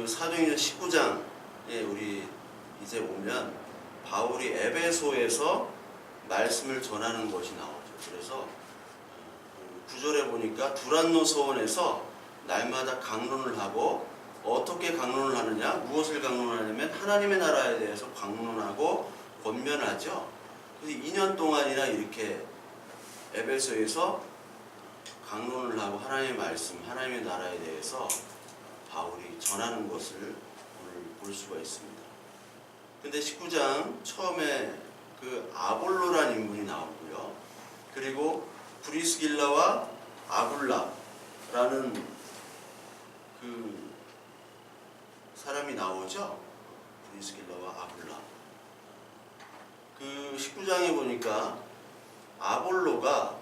사도행전 19장에 우리 이제 오면 바울이 에베소에서 말씀을 전하는 것이 나오죠. 그래서 9절에 보니까 두란노 서원에서 날마다 강론을 하고, 어떻게 강론을 하느냐, 무엇을 강론하냐면 하나님의 나라에 대해서 강론하고 권면하죠. 그래서 2년 동안이나 이렇게 에베소에서 강론을 하고 하나님의 말씀, 하나님의 나라에 대해서 바울이 전하는 것을 오늘 볼 수가 있습니다. 근데 19장 처음에 그 아볼로란 인물이 나오고요. 그리고 브리스길라와 아굴라라는 그 사람이 나오죠. 브리스길라와 아굴라. 그 19장에 보니까 아볼로가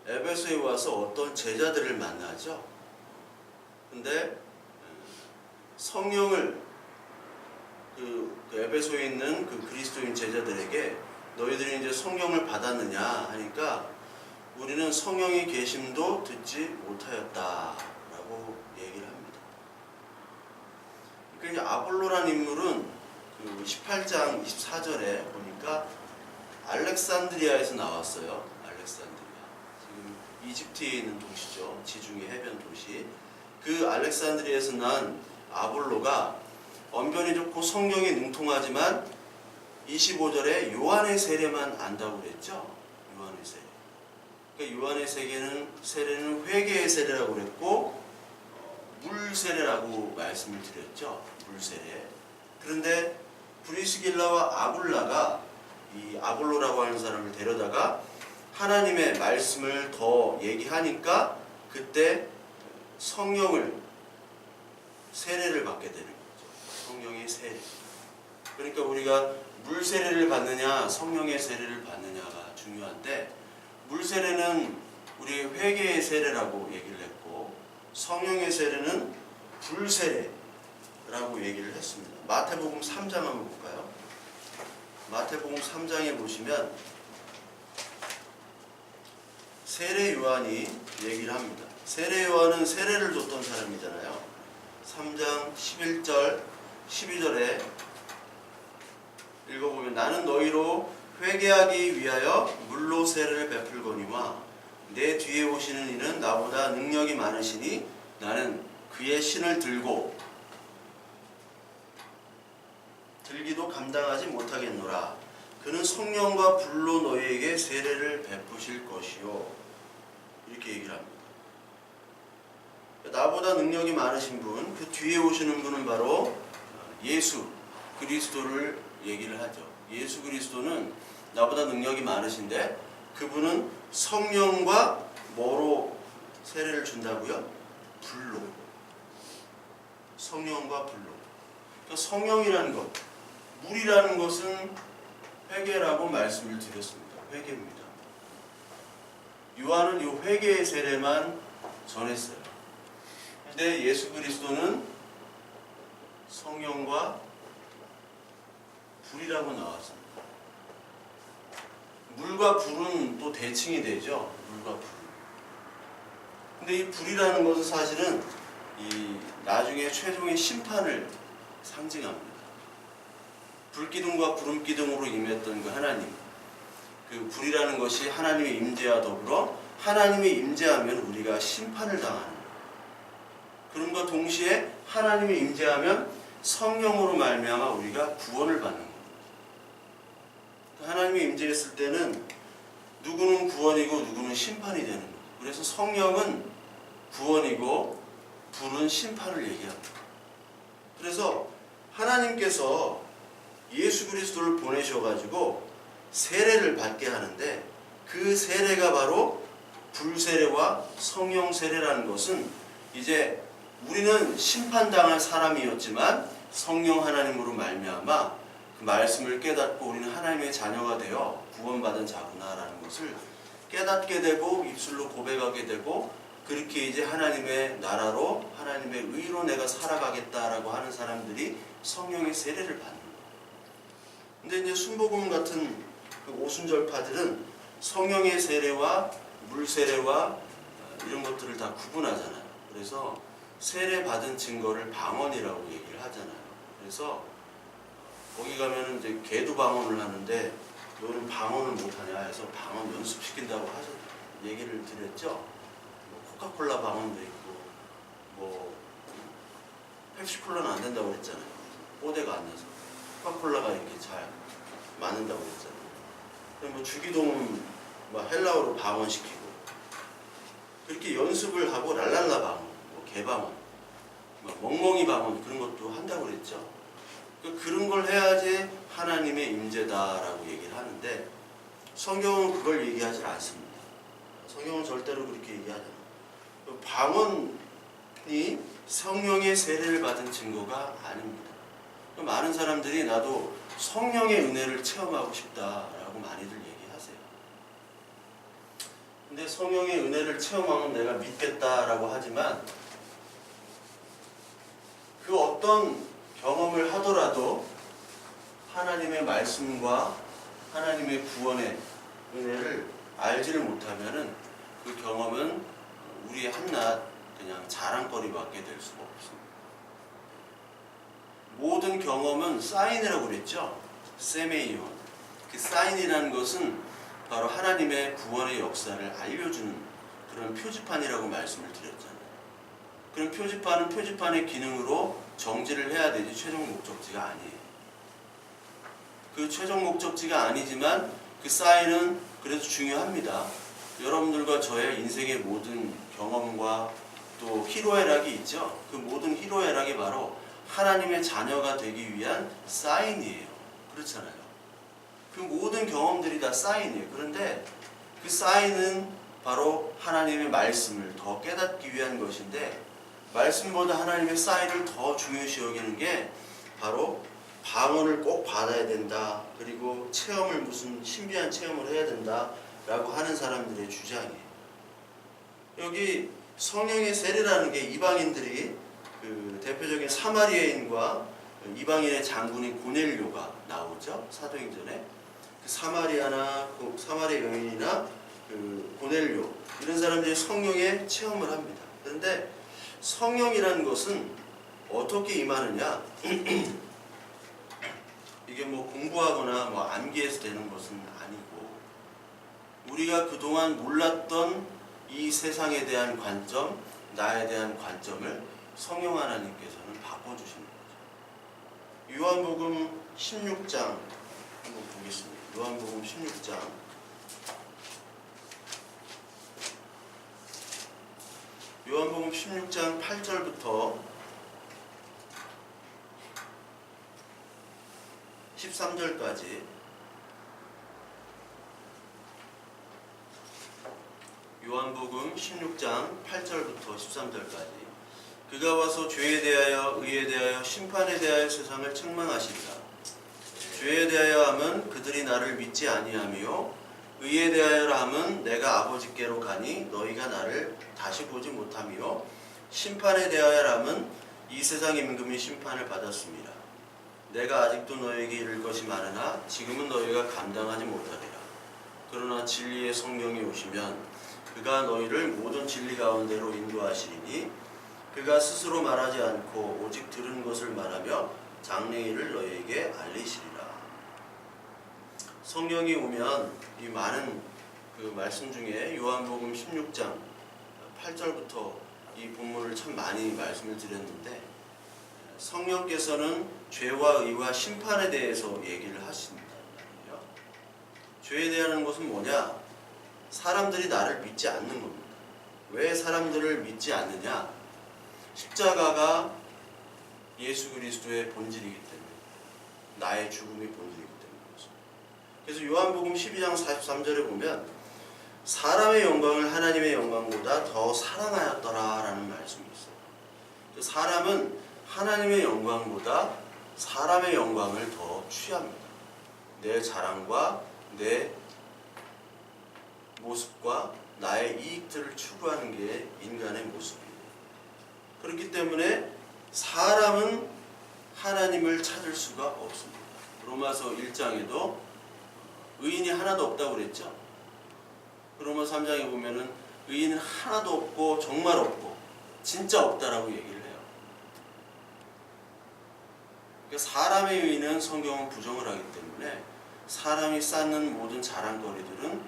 에베소에 와서 어떤 제자들을 만나죠. 근데 성령을 그 에베소에 있는 그 그리스도인 제자들에게 너희들이 이제 성령을 받았느냐 하니까 우리는 성령의 계심도 듣지 못하였다라고 얘기를 합니다. 그러니까 이제 아볼로라는 인물은 그 18장 24절에 보니까 알렉산드리아에서 나왔어요. 알렉산드리아. 지금 이집트에 있는 도시죠. 지중해 해변 도시. 그 알렉산드리아에서 난 아볼로가 언변이 좋고 성경에 능통하지만 25절에 요한의 세례만 안다고 그랬죠. 요한의 세례. 그러니까 요한의 세례는 회개의 세례라고 그랬고 물 세례라고 말씀을 드렸죠. 물 세례. 그런데 브리스길라와 아굴라가 이 아볼로라고 하는 사람을 데려다가 하나님의 말씀을 더 얘기하니까 그때 성령을 세례를 받게 되는 거죠. 성령의 세례. 그러니까 우리가 물 세례를 받느냐 성령의 세례를 받느냐가 중요한데, 물 세례는 우리 회개의 세례라고 얘기를 했고 성령의 세례는 불 세례라고 얘기를 했습니다. 마태복음 3장 한번 볼까요? 마태복음 3장에 보시면 세례 요한이 얘기를 합니다. 세례 요한은 세례를 줬던 사람이잖아요. 3장 11절 12절에 읽어보면 나는 너희로 회개하기 위하여 물로 세례를 베풀거니와 내 뒤에 오시는 이는 나보다 능력이 많으시니 나는 그의 신을 들기도 감당하지 못하겠노라. 그는 성령과 불로 너희에게 세례를 베푸실 것이요. 이렇게 얘기를 합니다. 나보다 능력이 많으신 분, 그 뒤에 오시는 분은 바로 예수 그리스도를 얘기를 하죠. 예수 그리스도는 나보다 능력이 많으신데 그분은 성령과 뭐로 세례를 준다고요? 불로. 성령과 불로. 그러니까 성령이라는 것, 물이라는 것은 회개라고 말씀을 드렸습니다. 회개입니다. 요한은 이 회개의 세례만 전했어요. 근데 예수 그리스도는 성령과 불이라고 나왔습니다. 물과 불은 또 대칭이 되죠. 물과 불. 근데 이 불이라는 것은 사실은 이 나중에 최종의 심판을 상징합니다. 불기둥과 구름기둥으로 임했던 그 하나님, 그 불이라는 것이 하나님의 임재와 더불어 하나님이 임재하면 우리가 심판을 당하는, 그럼과 동시에 하나님이 임재하면 성령으로 말미암아 우리가 구원을 받는 겁니다. 하나님이 임재했을 때는 누구는 구원이고 누구는 심판이 되는 거예요. 그래서 성령은 구원이고 불은 심판을 얘기합니다. 그래서 하나님께서 예수 그리스도를 보내셔가지고 세례를 받게 하는데 그 세례가 바로 불세례와 성령 세례라는 것은 이제 우리는 심판당할 사람이었지만 성령 하나님으로 말미암아 그 말씀을 깨닫고 우리는 하나님의 자녀가 되어 구원받은 자구나라는 것을 깨닫게 되고 입술로 고백하게 되고 그렇게 이제 하나님의 나라로 하나님의 의로 내가 살아가겠다라고 하는 사람들이 성령의 세례를 받는 거예요. 근데 이제 순복음 같은 그 오순절파들은 성령의 세례와 물 세례와 이런 것들을 다 구분하잖아요. 그래서 세례 받은 증거를 방언이라고 얘기를 하잖아요. 그래서 거기 가면은 이제 개도 방언을 하는데 너는 방언을 못하냐 해서 방언 연습시킨다고 얘기를 드렸죠. 뭐 코카콜라 방언도 있고 뭐 펩시콜라는 안 된다고 그랬잖아요. 뽀대가 안 나서 코카콜라가 이렇게 잘 맞는다고 그랬잖아요. 뭐 주기도문 뭐 헬라어로 방언시키고 그렇게 연습을 하고 랄랄라 방언, 뭐 개방언, 뭐 멍멍이 방언 그런 것도 한다고 그랬죠. 그런 걸 해야지 하나님의 임재다라고 얘기를 하는데 성경은 그걸 얘기하지 않습니다. 성경은 절대로 그렇게 얘기하지 않아요. 방언이 성령의 세례를 받은 증거가 아닙니다. 많은 사람들이 나도 성령의 은혜를 체험하고 싶다라고 많이들 얘기하세요. 근데 성령의 은혜를 체험하면 내가 믿겠다라고 하지만 그 어떤 경험을 하더라도 하나님의 말씀과 하나님의 구원의 은혜를 알지를 못하면은 그 경험은 우리의 한낱 그냥 자랑거리밖에 될 수가 없습니다. 모든 경험은 사인이라고 그랬죠. 세메이온. 그 사인이라는 것은 바로 하나님의 구원의 역사를 알려주는 그런 표지판이라고 말씀을 드렸잖아요. 그런 표지판은 표지판의 기능으로 정지를 해야 되지 최종 목적지가 아니에요. 그 최종 목적지가 아니지만 그 사인은 그래도 중요합니다. 여러분들과 저의 인생의 모든 경험과 또 희로애락이 있죠. 그 모든 희로애락이 바로 하나님의 자녀가 되기 위한 사인이에요. 그렇잖아요. 그 모든 경험들이 다 사인이에요. 그런데 그 사인은 바로 하나님의 말씀을 더 깨닫기 위한 것인데 말씀보다 하나님의 사인을 더 중요시 여기는 게 바로 방언을 꼭 받아야 된다. 그리고 체험을 무슨 신비한 체험을 해야 된다. 라고 하는 사람들의 주장이에요. 여기 성령의 세례라는 게 이방인들이 그 대표적인 사마리아인과 이방인의 장군인 고넬료가 나오죠. 사도행전에. 그 사마리아 여인이나 그 고넬료 이런 사람들이 성령의 체험을 합니다. 그런데 성령이라는 것은 어떻게 임하느냐? 이게 뭐 공부하거나 뭐 암기해서 되는 것은 아니고 우리가 그동안 몰랐던 이 세상에 대한 관점, 나에 대한 관점을 성령 하나님께서는 바꿔주시는 거죠. 요한복음 16장 한번 보겠습니다. 요한복음 16장 요한복음 16장 8절부터 13절까지 요한복음 16장 8절부터 13절까지 그가 와서 죄에 대하여 의에 대하여 심판에 대하여 세상을 책망하시리라. 죄에 대하여 함은 그들이 나를 믿지 아니하며 의에 대하여라 함은 내가 아버지께로 가니 너희가 나를 다시 보지 못하며 심판에 대하여라 함은 이 세상 임금이 심판을 받았습니다. 내가 아직도 너희에게 이를 것이 많으나 지금은 너희가 감당하지 못하리라. 그러나 진리의 성령이 오시면 그가 너희를 모든 진리 가운데로 인도하시리니 그가 스스로 말하지 않고 오직 들은 것을 말하며 장래일을 너희에게 알리시리라. 성령이 오면 이 많은 그 말씀 중에 요한복음 16장 8절부터 이 본문을 참 많이 말씀을 드렸는데 성령께서는 죄와 의와 심판에 대해서 얘기를 하신단 말이에요. 죄에 대한 것은 뭐냐? 사람들이 나를 믿지 않는 겁니다. 왜 사람들을 믿지 않느냐? 십자가가 예수 그리스도의 본질이기 때문에 나의 죽음이 본질이기 때문이죠. 그래서 요한복음 12장 43절에 보면 사람의 영광을 하나님의 영광보다 더 사랑하였더라라는 말씀이 있어요. 사람은 하나님의 영광보다 사람의 영광을 더 취합니다. 내 자랑과 내 모습과 나의 이익들을 추구하는 게 인간의 모습입니다. 그렇기 때문에 사람은 하나님을 찾을 수가 없습니다. 로마서 1장에도 의인이 하나도 없다고 그랬죠. 로마 3장에 보면은 의인은 하나도 없고 정말 없고 진짜 없다라고 얘기를 사람의 의는 성경은 부정을 하기 때문에 사람이 쌓는 모든 자랑거리들은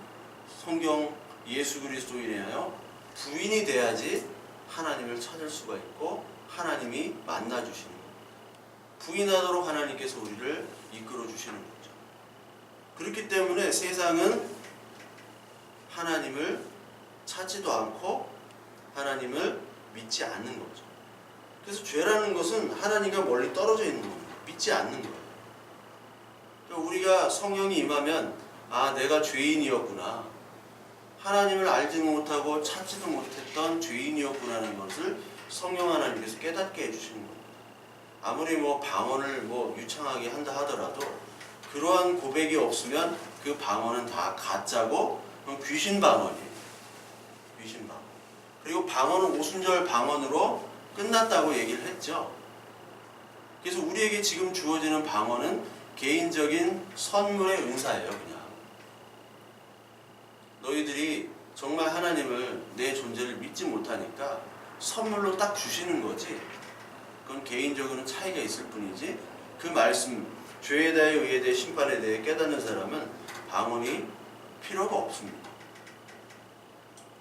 성경 예수 그리스도에 인하여 부인이 돼야지 하나님을 찾을 수가 있고 하나님이 만나주시는 겁니다. 부인하도록 하나님께서 우리를 이끌어 주시는 거죠. 그렇기 때문에 세상은 하나님을 찾지도 않고 하나님을 믿지 않는 거죠. 그래서 죄라는 것은 하나님과 멀리 떨어져 있는 겁니다. 믿지 않는 거예요. 그러니까 우리가 성령이 임하면 아, 내가 죄인이었구나. 하나님을 알지도 못하고 찾지도 못했던 죄인이었구나라는 것을 성령 하나님께서 깨닫게 해주시는 겁니다. 아무리 방언을 유창하게 한다 하더라도 그러한 고백이 없으면 그 방언은 다 가짜고 귀신 방언이에요. 귀신 방언. 그리고 방언은 오순절 방언으로 끝났다고 얘기를 했죠. 그래서 우리에게 지금 주어지는 방언은 개인적인 선물의 은사예요. 그냥 너희들이 정말 하나님을 내 존재를 믿지 못하니까 선물로 딱 주시는 거지. 그건 개인적으로는 차이가 있을 뿐이지 그 말씀 죄에 대해 의에 대해 심판에 대해 깨닫는 사람은 방언이 필요가 없습니다.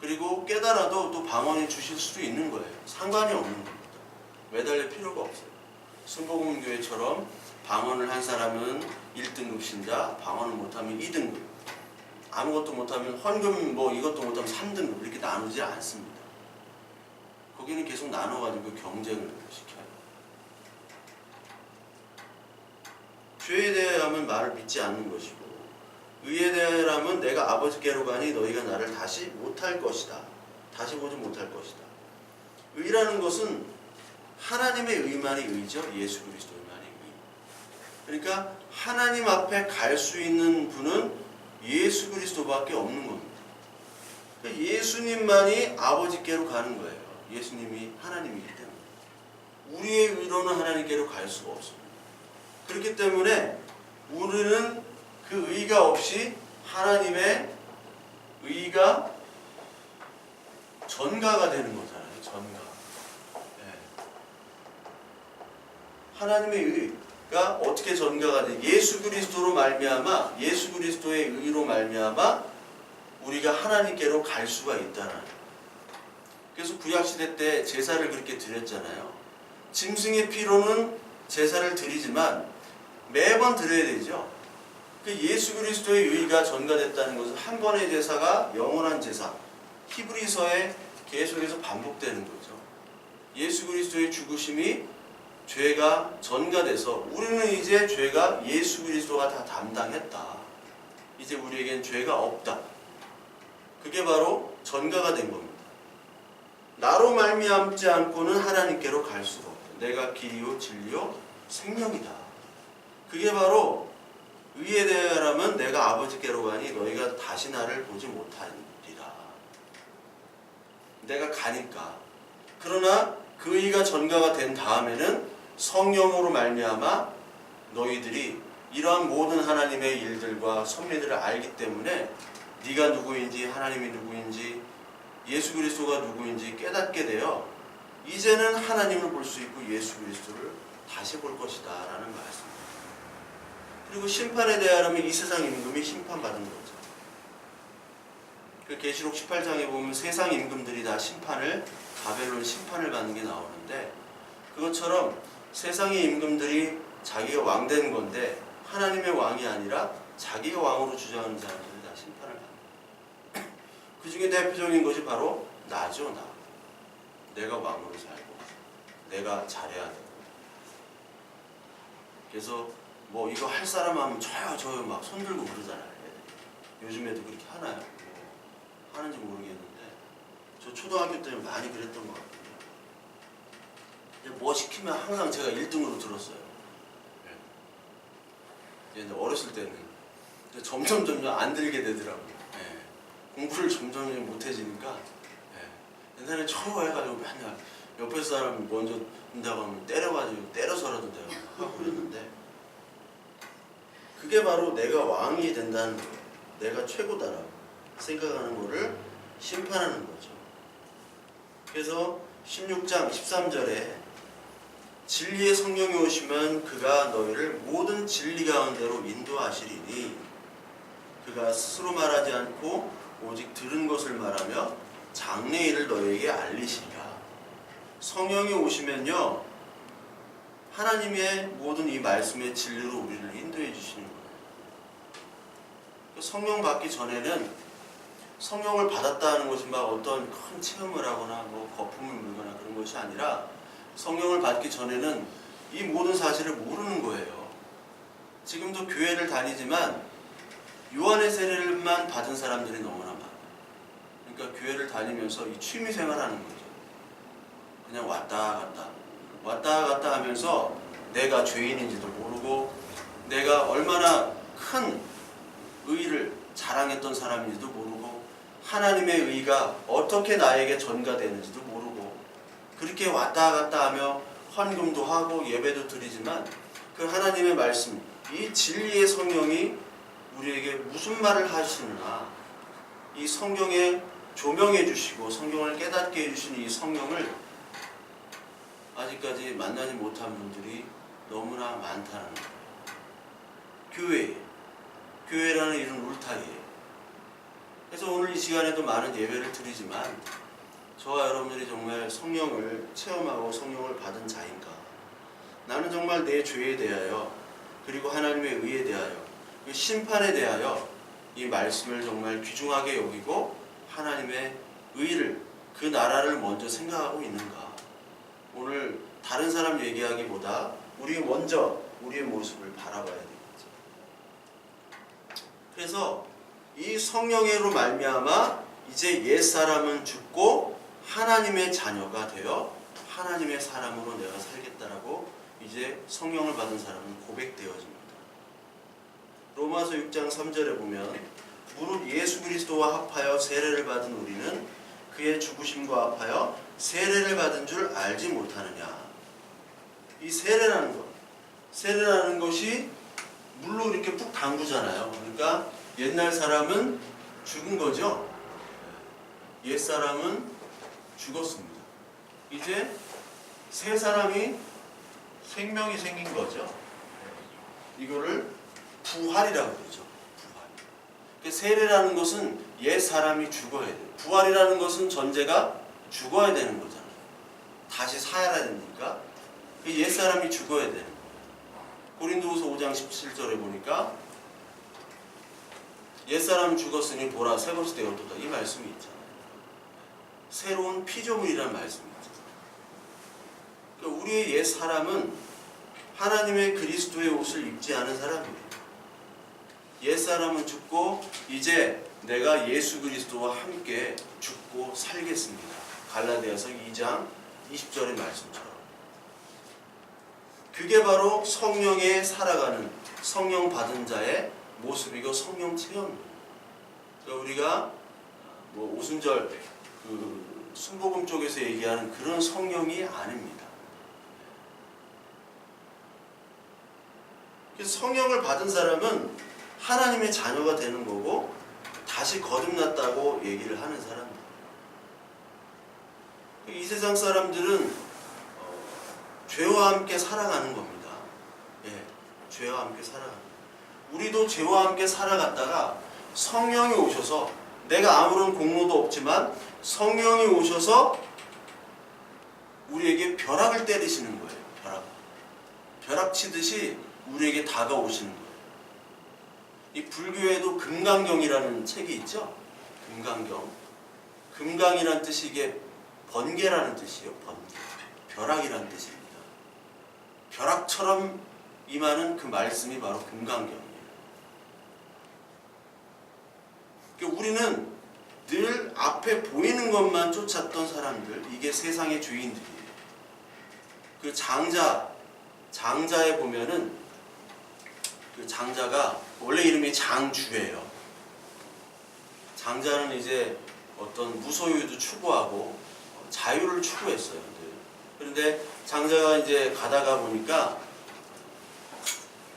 그리고 깨달아도 또 방언이 주실 수도 있는 거예요. 상관이 없는 겁니다. 매달릴 필요가 없어요. 순복음교회처럼 방언을 한 사람은 1등급 신자, 방언을 못하면 2등급, 아무것도 못하면 헌금 이것도 못하면 3등급 이렇게 나누지 않습니다. 거기는 계속 나눠가지고 경쟁을 시켜요. 죄에 대하면 말을 믿지 않는 것이고 의에 대하면 내가 아버지께로 가니 너희가 나를 다시 못할 것이다. 다시 보지 못할 것이다. 의라는 것은 하나님의 의만이 의죠. 예수 그리스도의만이 의. 그러니까 하나님 앞에 갈 수 있는 분은 예수 그리스도밖에 없는 겁니다. 그러니까 예수님만이 아버지께로 가는 거예요. 예수님이 하나님이기 때문에. 우리의 의로는 하나님께로 갈 수가 없습니다. 그렇기 때문에 우리는 그 의가 없이 하나님의 의가 전가가 되는 거잖아요. 전가. 네. 하나님의 의가 어떻게 전가가 돼? 예수 그리스도로 말미암아, 예수 그리스도의 의로 말미암아 우리가 하나님께로 갈 수가 있다는. 그래서 구약시대 때 제사를 그렇게 드렸잖아요. 짐승의 피로는 제사를 드리지만 매번 드려야 되죠. 예수 그리스도의 의가 전가됐다는 것은 한 번의 제사가 영원한 제사. 히브리서에 계속해서 반복되는 거죠. 예수 그리스도의 죽으심이 죄가 전가돼서 우리는 이제 죄가 예수 그리스도가 다 담당했다. 이제 우리에겐 죄가 없다. 그게 바로 전가가 된 겁니다. 나로 말미암지 않고는 하나님께로 갈 수가 없다. 내가 길이요 진리요 생명이다. 그게 바로 의에 대하여라면 내가 아버지께로 가니 너희가 다시 나를 보지 못하리라. 내가 가니까. 그러나 그 의가 전가가 된 다음에는 성령으로 말미암아 너희들이 이러한 모든 하나님의 일들과 섭리들을 알기 때문에 네가 누구인지 하나님이 누구인지 예수 그리스도가 누구인지 깨닫게 되어 이제는 하나님을 볼 수 있고 예수 그리스도를 다시 볼 것이다 라는 말씀입니다. 그리고 심판에 대하여는 이 세상 임금이 심판받은 거죠. 그 계시록 18장에 보면 세상 임금들이 다 바벨론 심판을 받는 게 나오는데 그것처럼 세상의 임금들이 자기가 왕 되는 건데 하나님의 왕이 아니라 자기가 왕으로 주장하는 사람들이 다 심판을 받는. 그 중에 대표적인 것이 바로 나죠. 나. 내가 왕으로 살고 내가 잘해야 되고. 그래서 이거 할 사람 하면 저요 막 손들고 그러잖아요. 요즘에도 그렇게 하나요? 하는지 모르겠는데 저 초등학교 때는 많이 그랬던 것 같아요. 뭐 시키면 항상 제가 1등으로 들었어요. 이제 어렸을 때는 점점 안 들게 되더라고요. 공부를 점점 못해지니까 옛날에 저거 해가지고 맨날 옆에 사람이 먼저 된다고 하면 때려서라도 내가 하고 그랬는데 그게 바로 내가 왕이 된다는 거예요. 내가 최고다라고 생각하는 거를 심판하는 거죠. 그래서 16장 13절에 진리의 성령이 오시면 그가 너희를 모든 진리 가운데로 인도하시리니 그가 스스로 말하지 않고 오직 들은 것을 말하며 장래일을 너희에게 알리시리라. 성령이 오시면요, 하나님의 모든 이 말씀의 진리로 우리를 인도해 주시는 거예요. 성령 받기 전에는 성령을 받았다 하는 것이 막 어떤 큰 체험을 하거나 뭐 거품을 물거나 그런 것이 아니라 성령을 받기 전에는 이 모든 사실을 모르는 거예요. 지금도 교회를 다니지만 요한의 세례를만 받은 사람들이 너무나 많아요. 그러니까 교회를 다니면서 이 취미생활 하는 거죠. 그냥 왔다 갔다 하면서 내가 죄인인지도 모르고 내가 얼마나 큰 의를 자랑했던 사람인지도 모르고 하나님의 의가 어떻게 나에게 전가되는지도 모르고 그렇게 왔다 갔다 하며 헌금도 하고 예배도 드리지만 그 하나님의 말씀, 이 진리의 성령이 우리에게 무슨 말을 하시느냐, 이 성경에 조명해 주시고 성경을 깨닫게 해주시는 이 성령을 아직까지 만나지 못한 분들이 너무나 많다는 거예요. 교회라는 이런 울타리에. 그래서 오늘 이 시간에도 많은 예배를 드리지만 저와 여러분들이 정말 성령을 체험하고 성령을 받은 자인가, 나는 정말 내 죄에 대하여 그리고 하나님의 의에 대하여 그 심판에 대하여 이 말씀을 정말 귀중하게 여기고 하나님의 의를, 그 나라를 먼저 생각하고 있는가. 오늘 다른 사람 얘기하기보다 우리 먼저 우리의 모습을 바라봐야 되겠죠. 그래서 이 성령으로 말미암아 이제 옛사람은 죽고 하나님의 자녀가 되어 하나님의 사람으로 내가 살겠다라고 이제 성령을 받은 사람은 고백되어집니다. 로마서 6장 3절에 보면 무릇 예수 그리스도와 합하여 세례를 받은 우리는 그의 죽으심과 합하여 세례를 받은 줄 알지 못하느냐. 이 세례라는 것이 물로 이렇게 푹 담그잖아요. 그러니까 옛날 사람은 죽은 거죠. 옛 사람은 죽었습니다. 이제 새 사람이 생명이 생긴 거죠. 이거를 부활이라고 그러죠. 부활. 세례라는 것은 옛 사람이 죽어야 돼요. 부활이라는 것은 전제가 죽어야 되는 거잖아요. 다시 살아야 되니까 옛 사람이 죽어야 되는 거예요. 고린도후서 5장 17절에 보니까 옛 사람 죽었으니 보라 새 것이 되었도다, 이 말씀이 있잖아요. 새로운 피조물이라는 말씀이 있잖아요. 그러니까 우리의 옛 사람은 하나님의 그리스도의 옷을 입지 않은 사람이에요. 옛 사람은 죽고 이제 내가 예수 그리스도와 함께 죽고 살겠습니다. 갈라디아서 2장 20절의 말씀처럼. 그게 바로 성령에 살아가는 성령 받은 자의 모습이고 성령 체험입니다. 그러니까 우리가 뭐 오순절 그 순복음 쪽에서 얘기하는 그런 성령이 아닙니다. 그래서 성령을 받은 사람은 하나님의 자녀가 되는 거고 다시 거듭났다고 얘기를 하는 사람입니다. 이 세상 사람들은 죄와 함께 살아가는 겁니다. 예, 죄와 함께 살아가는 겁니다. 우리도 죄와 함께 살아갔다가 성령이 오셔서, 내가 아무런 공로도 없지만 성령이 오셔서 우리에게 벼락을 때리시는 거예요. 벼락 치듯이 우리에게 다가오시는 거예요. 이 불교에도 금강경이라는 책이 있죠. 금강경. 금강이라는 뜻이 이게 번개라는 뜻이에요. 번개. 벼락이라는 뜻입니다. 벼락처럼 임하는 그 말씀이 바로 금강경이에요. 그러니까 우리는 늘 앞에 보이는 것만 쫓았던 사람들, 이게 세상의 죄인들이에요. 그 장자에 보면은 그 장자가 원래 이름이 장주예요. 장자는 이제 어떤 무소유도 추구하고 자유를 추구했어요. 그런데 장자가 이제 가다가 보니까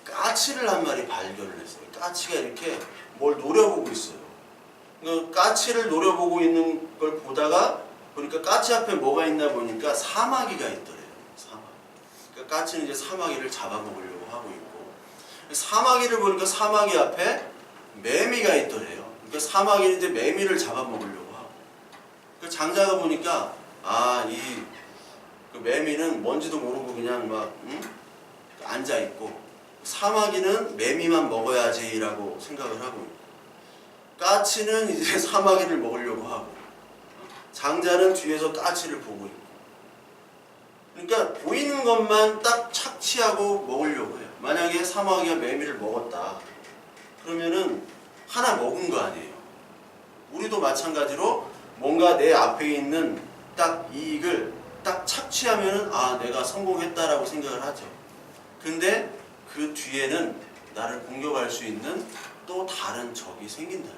까치를 한 마리 발견을 했어요. 까치가 이렇게 뭘 노려보고 있어요. 그 까치를 노려보고 있는 걸 보다가 보니까 까치 앞에 뭐가 있나 보니까 사마귀가 있더래요. 사마귀. 그러니까 까치는 이제 사마귀를 잡아먹으려고 하고 있고, 사마귀를 보니까 사마귀 앞에 매미가 있더래요. 그러니까 사마귀는 이제 매미를 잡아먹으려고 하고, 그 장자가 보니까 그 매미는 뭔지도 모르고 그냥 막 앉아 있고, 사마귀는 매미만 먹어야지라고 생각을 하고 있고, 까치는 이제 사마귀를 먹으려고 하고, 장자는 뒤에서 까치를 보고 있고. 그러니까 보이는 것만 딱 착취하고 먹으려고 해요. 만약에 사마귀가 매미를 먹었다 그러면은 하나 먹은 거 아니에요. 우리도 마찬가지로 뭔가 내 앞에 있는 딱 이익을 딱 착취하면은 내가 성공했다라고 생각을 하죠. 근데 그 뒤에는 나를 공격할 수 있는 또 다른 적이 생긴다.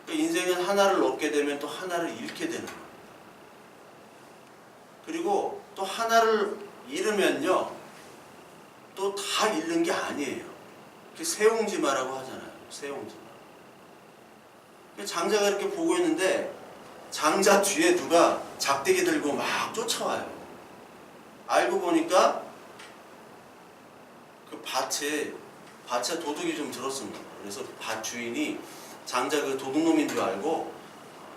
그러니까 인생은 하나를 얻게 되면 또 하나를 잃게 되는 거예요. 그리고 또 하나를 잃으면요, 또 다 잃는 게 아니에요. 새옹지마라고 하잖아요. 새옹지마. 장자가 이렇게 보고 있는데 장자 뒤에 누가 작대기 들고 막 쫓아와요. 알고 보니까 그 밭에 도둑이 좀 들었습니다. 그래서 그 밭 주인이 장자 그 도둑놈인 줄 알고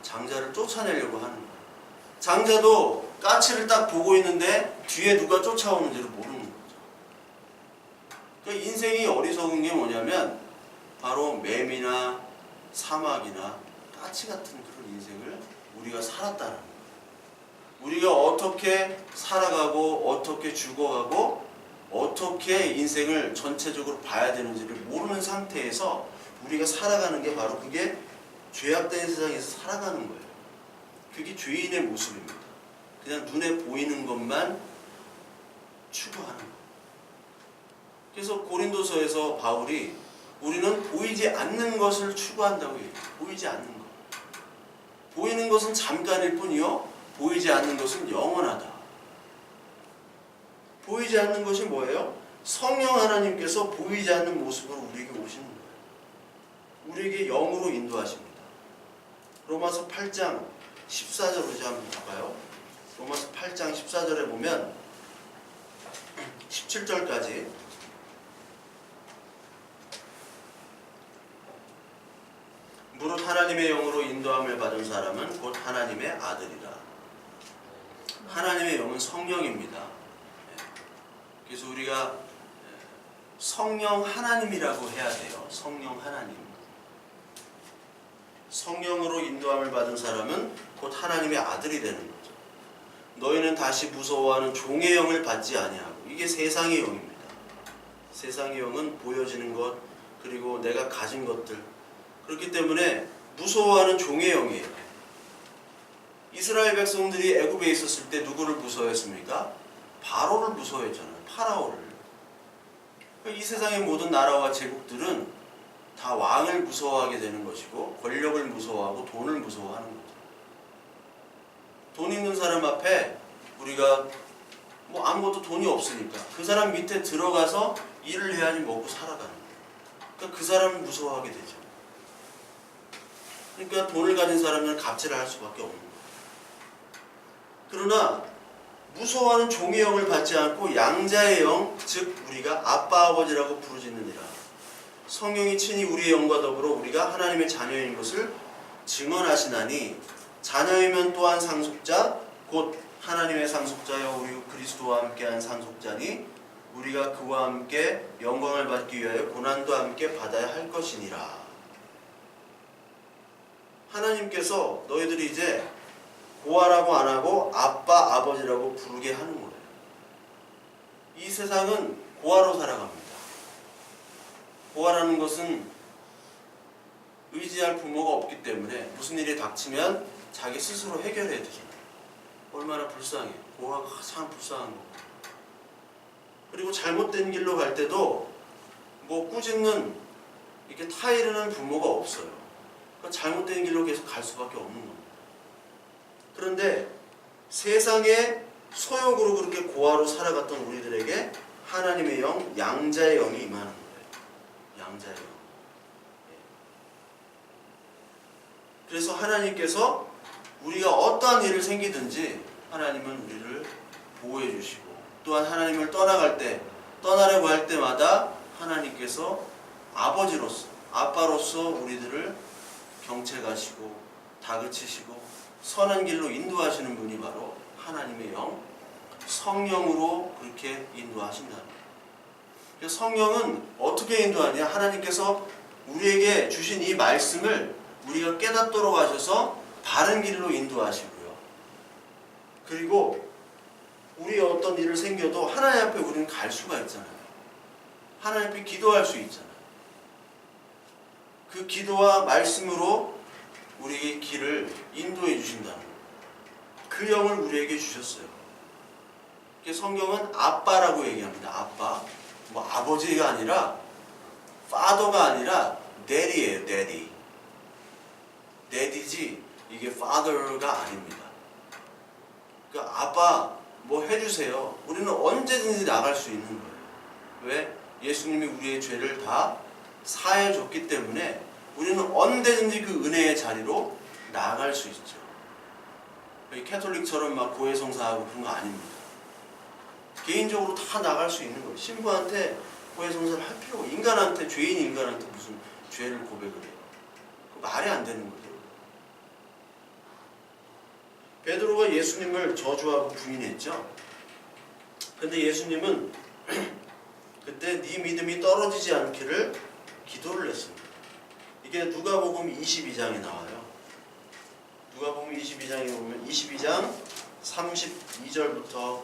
장자를 쫓아내려고 하는 거예요. 장자도 까치를 딱 보고 있는데 뒤에 누가 쫓아오는지를 모르는 거죠. 그러니까 인생이 어리석은 게 뭐냐면 바로 매미나 사마귀나 까치 같은 그런 인생을 우리가 살았다는 거예요. 우리가 어떻게 살아가고 어떻게 죽어가고 어떻게 인생을 전체적으로 봐야 되는지를 모르는 상태에서 우리가 살아가는 게 바로 그게 죄악된 세상에서 살아가는 거예요. 그게 죄인의 모습입니다. 그냥 눈에 보이는 것만 추구하는 거예요. 그래서 고린도서에서 바울이 우리는 보이지 않는 것을 추구한다고 해요. 보이지 않는 것. 보이는 것은 잠깐일 뿐이요, 보이지 않는 것은 영원하다. 보이지 않는 것이 뭐예요? 성령 하나님께서 보이지 않는 모습으로 우리에게 오시는 거예요. 우리에게 영으로 인도하십니다. 로마서 8장 14절로 이제 한번 봐봐요. 로마서 8장 14절에 보면 17절까지 무릇 하나님의 영으로 인도함을 받은 사람은 곧 하나님의 아들이라. 하나님의 영은 성령입니다. 그래서 우리가 성령 하나님이라고 해야 돼요. 성령 하나님. 성령으로 인도함을 받은 사람은 곧 하나님의 아들이 되는 거죠. 너희는 다시 무서워하는 종의 영을 받지 아니하고. 이게 세상의 영입니다. 세상의 영은 보여지는 것, 그리고 내가 가진 것들. 그렇기 때문에 무서워하는 종의 영이에요. 이스라엘 백성들이 애굽에 있었을 때 누구를 무서워했습니까? 바로를 무서워했잖아요. 파라오를. 이 세상의 모든 나라와 제국들은 다 왕을 무서워하게 되는 것이고, 권력을 무서워하고 돈을 무서워하는 거죠. 돈 있는 사람 앞에 우리가 아무것도 돈이 없으니까 그 사람 밑에 들어가서 일을 해야지 먹고 살아가는 거예요. 그러니까 그 사람을 무서워하게 되죠. 그러니까 돈을 가진 사람은 갑질을 할 수밖에 없는 거예요. 그러나 무서워하는 종의 영을 받지 않고 양자의 영, 즉 우리가 아빠 아버지라고 부르짖느니라. 성령이 친히 우리의 영과 더불어 우리가 하나님의 자녀인 것을 증언하시나니, 자녀이면 또한 상속자 곧 하나님의 상속자여 우리 그리스도와 함께한 상속자니, 우리가 그와 함께 영광을 받기 위하여 고난도 함께 받아야 할 것이니라. 하나님께서 너희들이 이제 고아라고 안 하고 아빠 아버지라고 부르게 하는 거예요. 이 세상은 고아로 살아갑니다. 고아라는 것은 의지할 부모가 없기 때문에 무슨 일이 닥치면 자기 스스로 해결해야 되잖아요. 얼마나 불쌍해. 고아가 참 불쌍한 거고. 그리고 잘못된 길로 갈 때도 꾸짖는, 이렇게 타이르는 부모가 없어요. 그러니까 잘못된 길로 계속 갈 수밖에 없는 겁니다. 그런데 세상의 소욕으로 그렇게 고아로 살아갔던 우리들에게 하나님의 영, 양자의 영이 임하는 거예요. 양자의 영. 그래서 하나님께서 우리가 어떠한 일을 생기든지 하나님은 우리를 보호해 주시고 또한 하나님을 떠나려고 할 때마다 하나님께서 아버지로서, 아빠로서 우리들을 경책하시고 다그치시고 선한 길로 인도하시는 분이 바로 하나님의 영, 성령으로 그렇게 인도하신다. 성령은 어떻게 인도하냐? 하나님께서 우리에게 주신 이 말씀을 우리가 깨닫도록 하셔서 바른 길로 인도하시고요. 그리고 우리 어떤 일을 생겨도 하나님 앞에 우리는 갈 수가 있잖아요. 하나님 앞에 기도할 수 있잖아요. 그 기도와 말씀으로 우리에게 길을 인도해 주신다는 거예요. 그 영을 우리에게 주셨어요. 성경은 아빠라고 얘기합니다. 아빠. 뭐 아버지가 아니라 father가 아니라 daddy예요. daddy. daddy지 이게 father가 아닙니다. 그러니까 아빠 뭐 해주세요. 우리는 언제든지 나갈 수 있는 거예요. 왜? 예수님이 우리의 죄를 다 사해줬기 때문에 우리는 언제든지 그 은혜의 자리로 나아갈 수 있죠. 캐톨릭처럼 막 고해성사하고 그런 거 아닙니다. 개인적으로 다 나갈 수 있는 거예요. 신부한테 고해성사를 할 필요가, 인간한테, 죄인 인간한테 무슨 죄를 고백을 해요. 말이 안 되는 거예요. 베드로가 예수님을 저주하고 부인했죠. 근데 예수님은 그때 네 믿음이 떨어지지 않기를 기도를 했습니다. 이게 누가복음 22장에 나와요. 누가복음 22장에 보면 22장 32절부터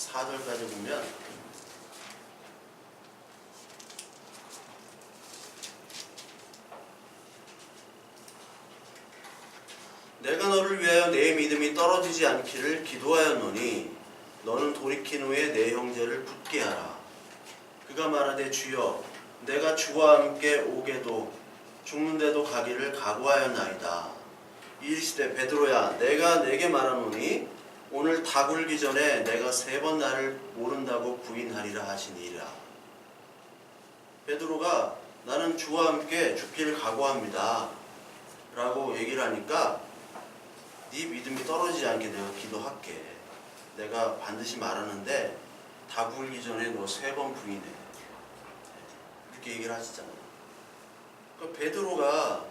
34절까지 보면 내가 너를 위하여 내 믿음이 떨어지지 않기를 기도하였노니 너는 돌이킨 후에 내 형제를 붙게 하라. 그가 말하되 주여 내가 주와 함께 오게도 죽는데도 가기를 각오하였나이다. 이르시되 베드로야 내가 내게 말하노니 오늘 다 굴기 전에 내가 3번 나를 모른다고 부인하리라 하시니라. 베드로가 나는 주와 함께 죽기를 각오합니다 라고 얘기를 하니까 네 믿음이 떨어지지 않게 내가 기도할게. 내가 반드시 말하는데 다 굴기 전에 너 3번 부인해. 이렇게 얘기를 하시잖아요. 그러니까 베드로가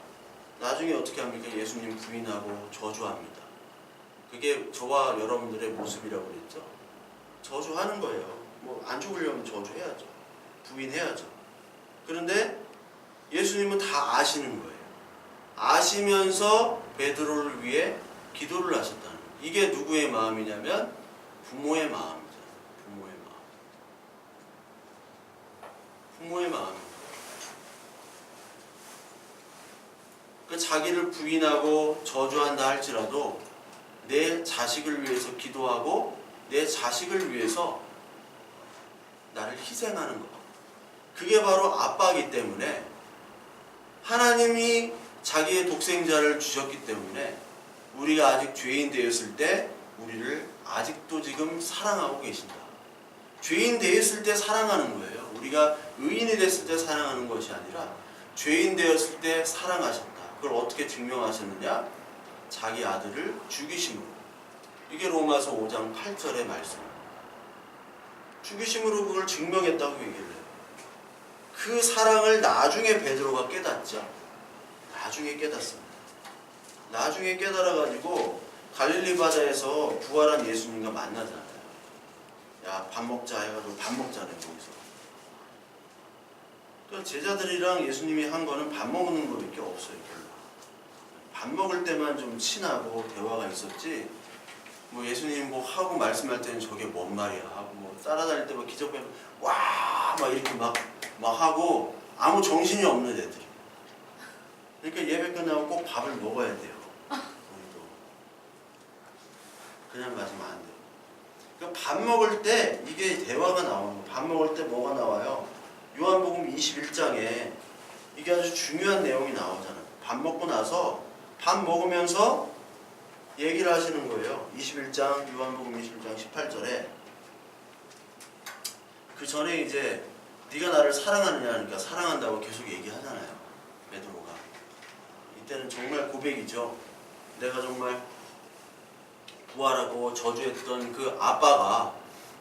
나중에 어떻게 합니까? 예수님 부인하고 저주합니다. 그게 저와 여러분들의 모습이라고 그랬죠. 저주하는 거예요. 뭐 안 죽으려면 저주해야죠. 부인해야죠. 그런데 예수님은 다 아시는 거예요. 아시면서 베드로를 위해 기도를 하셨다는 거예요. 이게 누구의 마음이냐면 부모의 마음이죠. 부모의 마음. 부모의 마음입니다. 그 자기를 부인하고 저주한다 할지라도 내 자식을 위해서 기도하고 내 자식을 위해서 나를 희생하는 것. 그게 바로 아빠이기 때문에 하나님이 자기의 독생자를 주셨기 때문에 우리가 아직 죄인 되었을 때 우리를 아직도 지금 사랑하고 계신다. 죄인 되었을 때 사랑하는 거예요. 우리가 의인이 됐을 때 사랑하는 것이 아니라 죄인 되었을 때 사랑하셨다. 그걸 어떻게 증명하셨느냐? 자기 아들을 죽이심으로. 이게 로마서 5장 8절의 말씀. 죽이심으로 그걸 증명했다고 얘기를 해요. 그 사랑을 나중에 베드로가 깨닫죠. 나중에 깨닫습니다. 나중에 깨달아가지고 갈릴리 바다에서 부활한 예수님과 만나잖아요. 야, 밥 먹자 해가지고 밥 먹자네 거기서. 그 제자들이랑 예수님이 한 거는 밥 먹는 거밖에 없어요. 별로. 밥 먹을 때만 좀 친하고 대화가 있었지. 뭐 예수님 뭐 하고 말씀할 때는 저게 뭔 말이야 하고 뭐 따라다닐 때 막 기적하면 와 막 이렇게 막 하고 아무 정신이 없는 애들이. 그러니까 예배 끝나고 꼭 밥을 먹어야 돼요. 우리도 그냥 마시면 안 돼요. 그러니까 밥 먹을 때 이게 대화가 나오는 거예요. 밥 먹을 때 뭐가 나와요? 요한복음 21장에 이게 아주 중요한 내용이 나오잖아요. 밥 먹고 나서 밥 먹으면서 얘기를 하시는 거예요. 21장 요한복음 21장 18절에 그 전에 이제 네가 나를 사랑하느냐 하니까 사랑한다고 계속 얘기하잖아요. 베드로가. 이때는 정말 고백이죠. 내가 정말 부활하고 저주했던 그 아빠가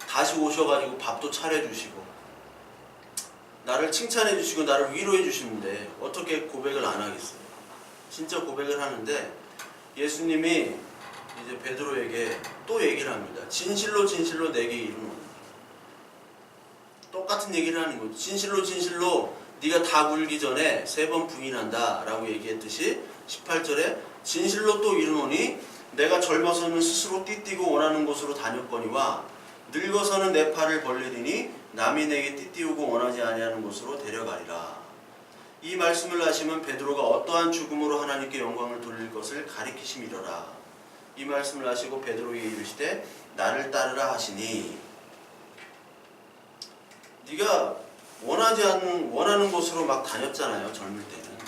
다시 오셔가지고 밥도 차려주시고 나를 칭찬해주시고 나를 위로해주시는데 어떻게 고백을 안 하겠어요? 진짜 고백을 하는데 예수님이 이제 베드로에게 또 얘기를 합니다. 진실로 진실로 내게 이르노니. 똑같은 얘기를 하는 거죠. 진실로 진실로 네가 다 굴기 전에 3번 부인한다 라고 얘기했듯이 18절에 진실로 또 이르노니 내가 젊어서는 스스로 띠띠고 원하는 곳으로 다녔거니와 늙어서는 내 팔을 벌리리니 남이 내게 띠띠우고 원하지 아니하는 곳으로 데려가리라. 이 말씀을 하시면 베드로가 어떠한 죽음으로 하나님께 영광을 돌릴 것을 가리키심이로라. 이 말씀을 하시고 베드로에게 이르시되 나를 따르라 하시니 네가 원하는 곳으로 막 다녔잖아요, 젊을 때는.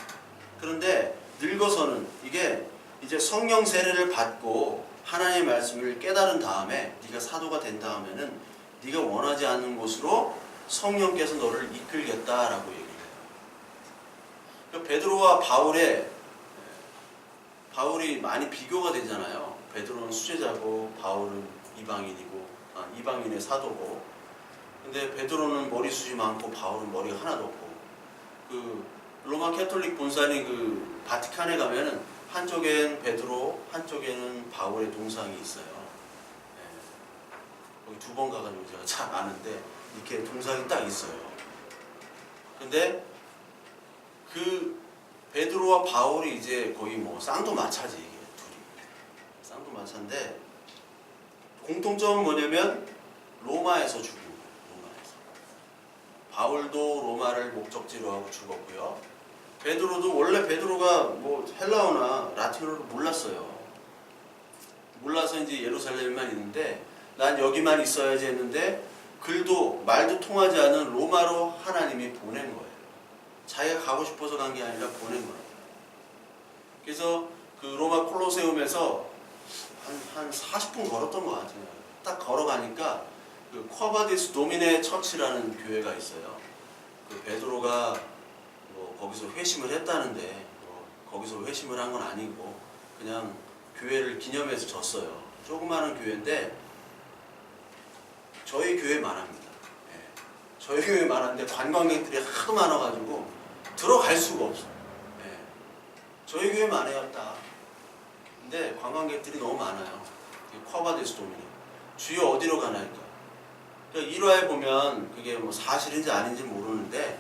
그런데 늙어서는 이게 이제 성령 세례를 받고 하나님의 말씀을 깨달은 다음에 네가 사도가 된 다음에는 네가 원하지 않는 곳으로 성령께서 너를 이끌겠다라고 얘기를 해요. 그러니까 베드로와 바울이 많이 비교가 되잖아요. 베드로는 수제자고 바울은 이방인의 사도고. 근데 베드로는 머리숱이 많고 바울은 머리가 하나도 없고. 그 로마 캐톨릭 본산이 그 바티칸에 가면은 한쪽엔 베드로, 한쪽에는 바울의 동상이 있어요. 거기 2번 가가지고 제가 잘 아는데 이렇게 동상이 딱 있어요. 근데 그 베드로와 바울이 이제 거의 뭐 쌍두마차지, 이게 둘이. 쌍두마차인데 공통점은 뭐냐면 로마에서 죽은 거예요. 로마에서. 바울도 로마를 목적지로 하고 죽었고요. 베드로도 원래 베드로가 뭐 헬라어나 라틴어를 몰랐어요. 몰라서 이제 예루살렘만 있는데 난 여기만 있어야지 했는데 말도 통하지 않은 로마로 하나님이 보낸 거예요. 자기가 가고 싶어서 간 게 아니라 보낸 거예요. 그래서 그 로마 콜로세움에서 한 40분 걸었던 것 같아요. 딱 걸어가니까 그 쿼바디스 도미네 처치라는 교회가 있어요. 그 베드로가 뭐 거기서 회심을 했다는데 거기서 회심을 한 건 아니고 그냥 교회를 기념해서 졌어요. 조그마한 교회인데 저희 교회만 합니다. 저희 교회만 하는데 관광객들이 하도 많아가지고 들어갈 수가 없어요. 저희 교회만 해요, 딱. 근데 관광객들이 너무 많아요. 쿼바디스 도미네. 주여 어디로 가나니까. 그러니까 1화에 보면 그게 뭐 사실인지 아닌지 모르는데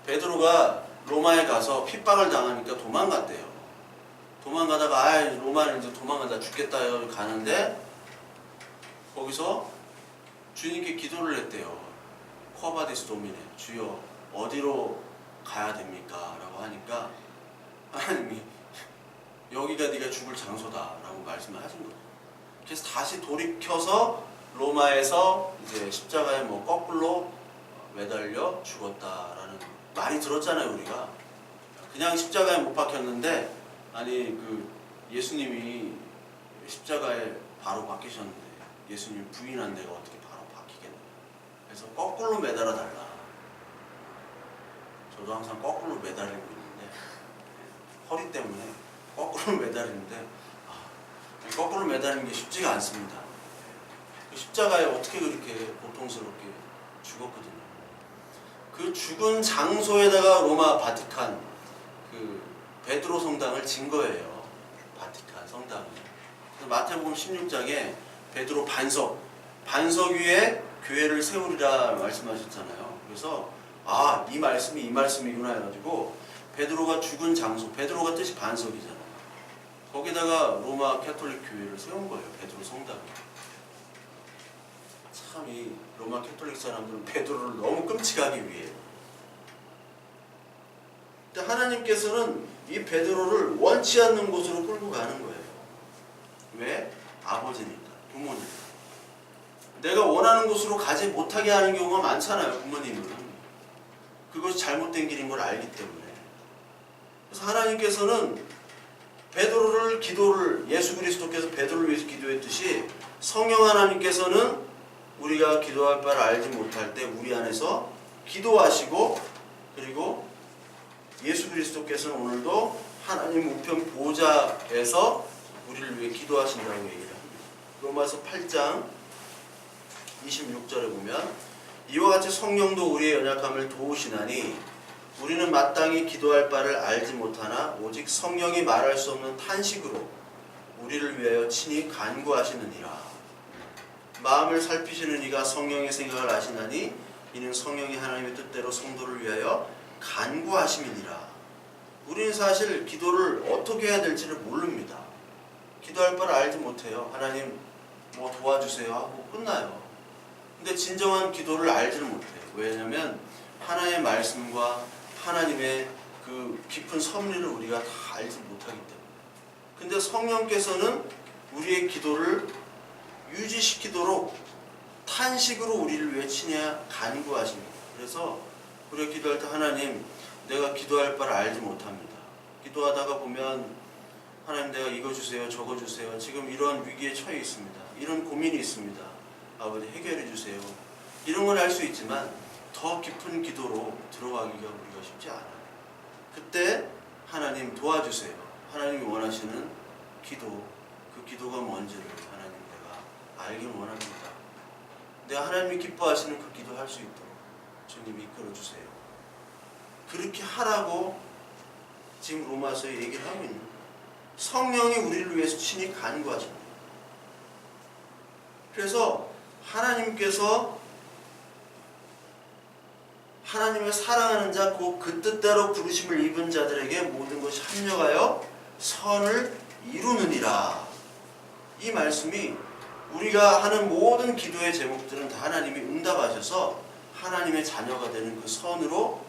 베드로가 로마에 가서 핍박을 당하니까 도망갔대요. 도망가다가 로마는 이제 도망가다 죽겠다 가는데 거기서 주님께 기도를 했대요. 쿼바디스 도미네. 주여 어디로 가야 됩니까? 라고 하니까 하나님이 여기가 네가 죽을 장소다 라고 말씀을 하신 거예요. 그래서 다시 돌이켜서 로마에서 이제 십자가에 뭐 거꾸로 매달려 죽었다라는 많이 들었잖아요, 우리가. 그냥 십자가에 못 박혔는데 아니 그 예수님이 십자가에 바로 박히셨는데 예수님 부인한 데가 어떻게 바로 박히겠냐. 그래서 거꾸로 매달아 달라. 저도 항상 거꾸로 매달리고 있는데 허리 때문에 거꾸로 매달리는데 거꾸로 매달리는 게 쉽지가 않습니다. 그 십자가에 어떻게 그렇게 고통스럽게 죽었거든요. 그 죽은 장소에다가 로마 바티칸 그 베드로 성당을 진 거예요. 바티칸 성당을. 그래서 마태복음 16장에 베드로 반석 위에 교회를 세우리라 말씀하셨잖아요. 그래서 이 말씀이 이 말씀이구나 해가지고 베드로가 죽은 장소, 베드로가 뜻이 반석이잖아요. 거기다가 로마 캐톨릭 교회를 세운 거예요. 베드로 성당을. 참 이 로마 캐톨릭 사람들은 베드로를 너무 끔찍하게 위해요. 근데 하나님께서는 이 베드로를 원치 않는 곳으로 끌고 가는 거예요. 왜? 아버지니까, 부모니까. 내가 원하는 곳으로 가지 못하게 하는 경우가 많잖아요, 부모님은. 그것이 잘못된 길인 걸 알기 때문에. 그래서 하나님께서는 예수 그리스도께서 베드로를 위해서 기도했듯이 성령 하나님께서는 우리가 기도할 바를 알지 못할 때 우리 안에서 기도하시고 그리고 예수 그리스도께서는 오늘도 하나님 우편 보좌에서 우리를 위해 기도하신다고 얘기를 합니다. 로마서 8장 26절에 보면 이와 같이 성령도 우리의 연약함을 도우시나니 우리는 마땅히 기도할 바를 알지 못하나 오직 성령이 말할 수 없는 탄식으로 우리를 위하여 친히 간구하시느니라. 마음을 살피시는 이가 성령의 생각을 아시나니 이는 성령이 하나님의 뜻대로 성도를 위하여 간구하심이니라. 우리는 사실 기도를 어떻게 해야 될지를 모릅니다. 기도할 바를 알지 못해요. 하나님 뭐 도와주세요 하고 끝나요. 근데 진정한 기도를 알지는 못해요. 왜냐하면 하나님의 말씀과 하나님의 그 깊은 섭리를 우리가 다 알지 못하기 때문에. 근데 성령께서는 우리의 기도를 유지시키도록 탄식으로 우리를 위해 친히 간구하십니다. 그래서 우리가 기도할 때 하나님 내가 기도할 바를 알지 못합니다. 기도하다가 보면 하나님 내가 이거 주세요 저거 주세요 지금 이런 위기에 처해 있습니다. 이런 고민이 있습니다. 아버지 해결해 주세요. 이런 걸 할 수 있지만 더 깊은 기도로 들어가기가 우리가 쉽지 않아요. 그때 하나님 도와주세요. 하나님이 원하시는 기도, 그 기도가 뭔지를 하나님 내가 알길 원합니다. 내가 하나님이 기뻐하시는 그 기도 할 수 있도록 주님 이끌어 주세요. 그렇게 하라고 지금 로마서에 얘기를 하고 있는 거예요. 성령이 우리를 위해서 친히 간구하십니다. 그래서 하나님께서 하나님을 사랑하는 자, 그 뜻대로 부르심을 입은 자들에게 모든 것이 합력하여 선을 이루느니라. 이 말씀이 우리가 하는 모든 기도의 제목들은 다 하나님이 응답하셔서 하나님의 자녀가 되는 그 선으로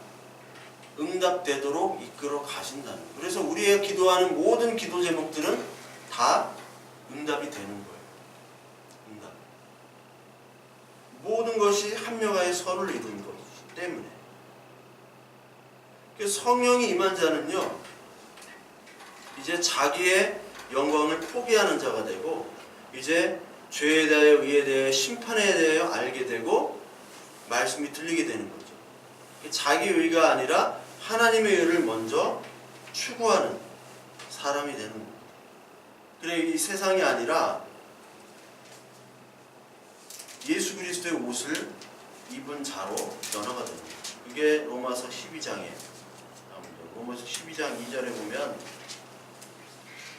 응답되도록 이끌어 가신다는 거예요. 그래서 우리의 기도하는 모든 기도 제목들은 다 응답이 되는 거예요. 응답. 모든 것이 합력하여 선을 이루는 것이기 때문에. 그래서 성령이 임한 자는요, 이제 자기의 영광을 포기하는 자가 되고, 이제 죄에 대하여 의에 대하여 심판에 대하여 알게 되고 말씀이 들리게 되는 거죠. 자기 의가 아니라 하나님의 의를 먼저 추구하는 사람이 되는 겁니다. 그래 이 세상이 아니라 예수 그리스도의 옷을 입은 자로 변화가 됩니다. 그게 로마서 12장에 나옵니다. 로마서 12장 2절에 보면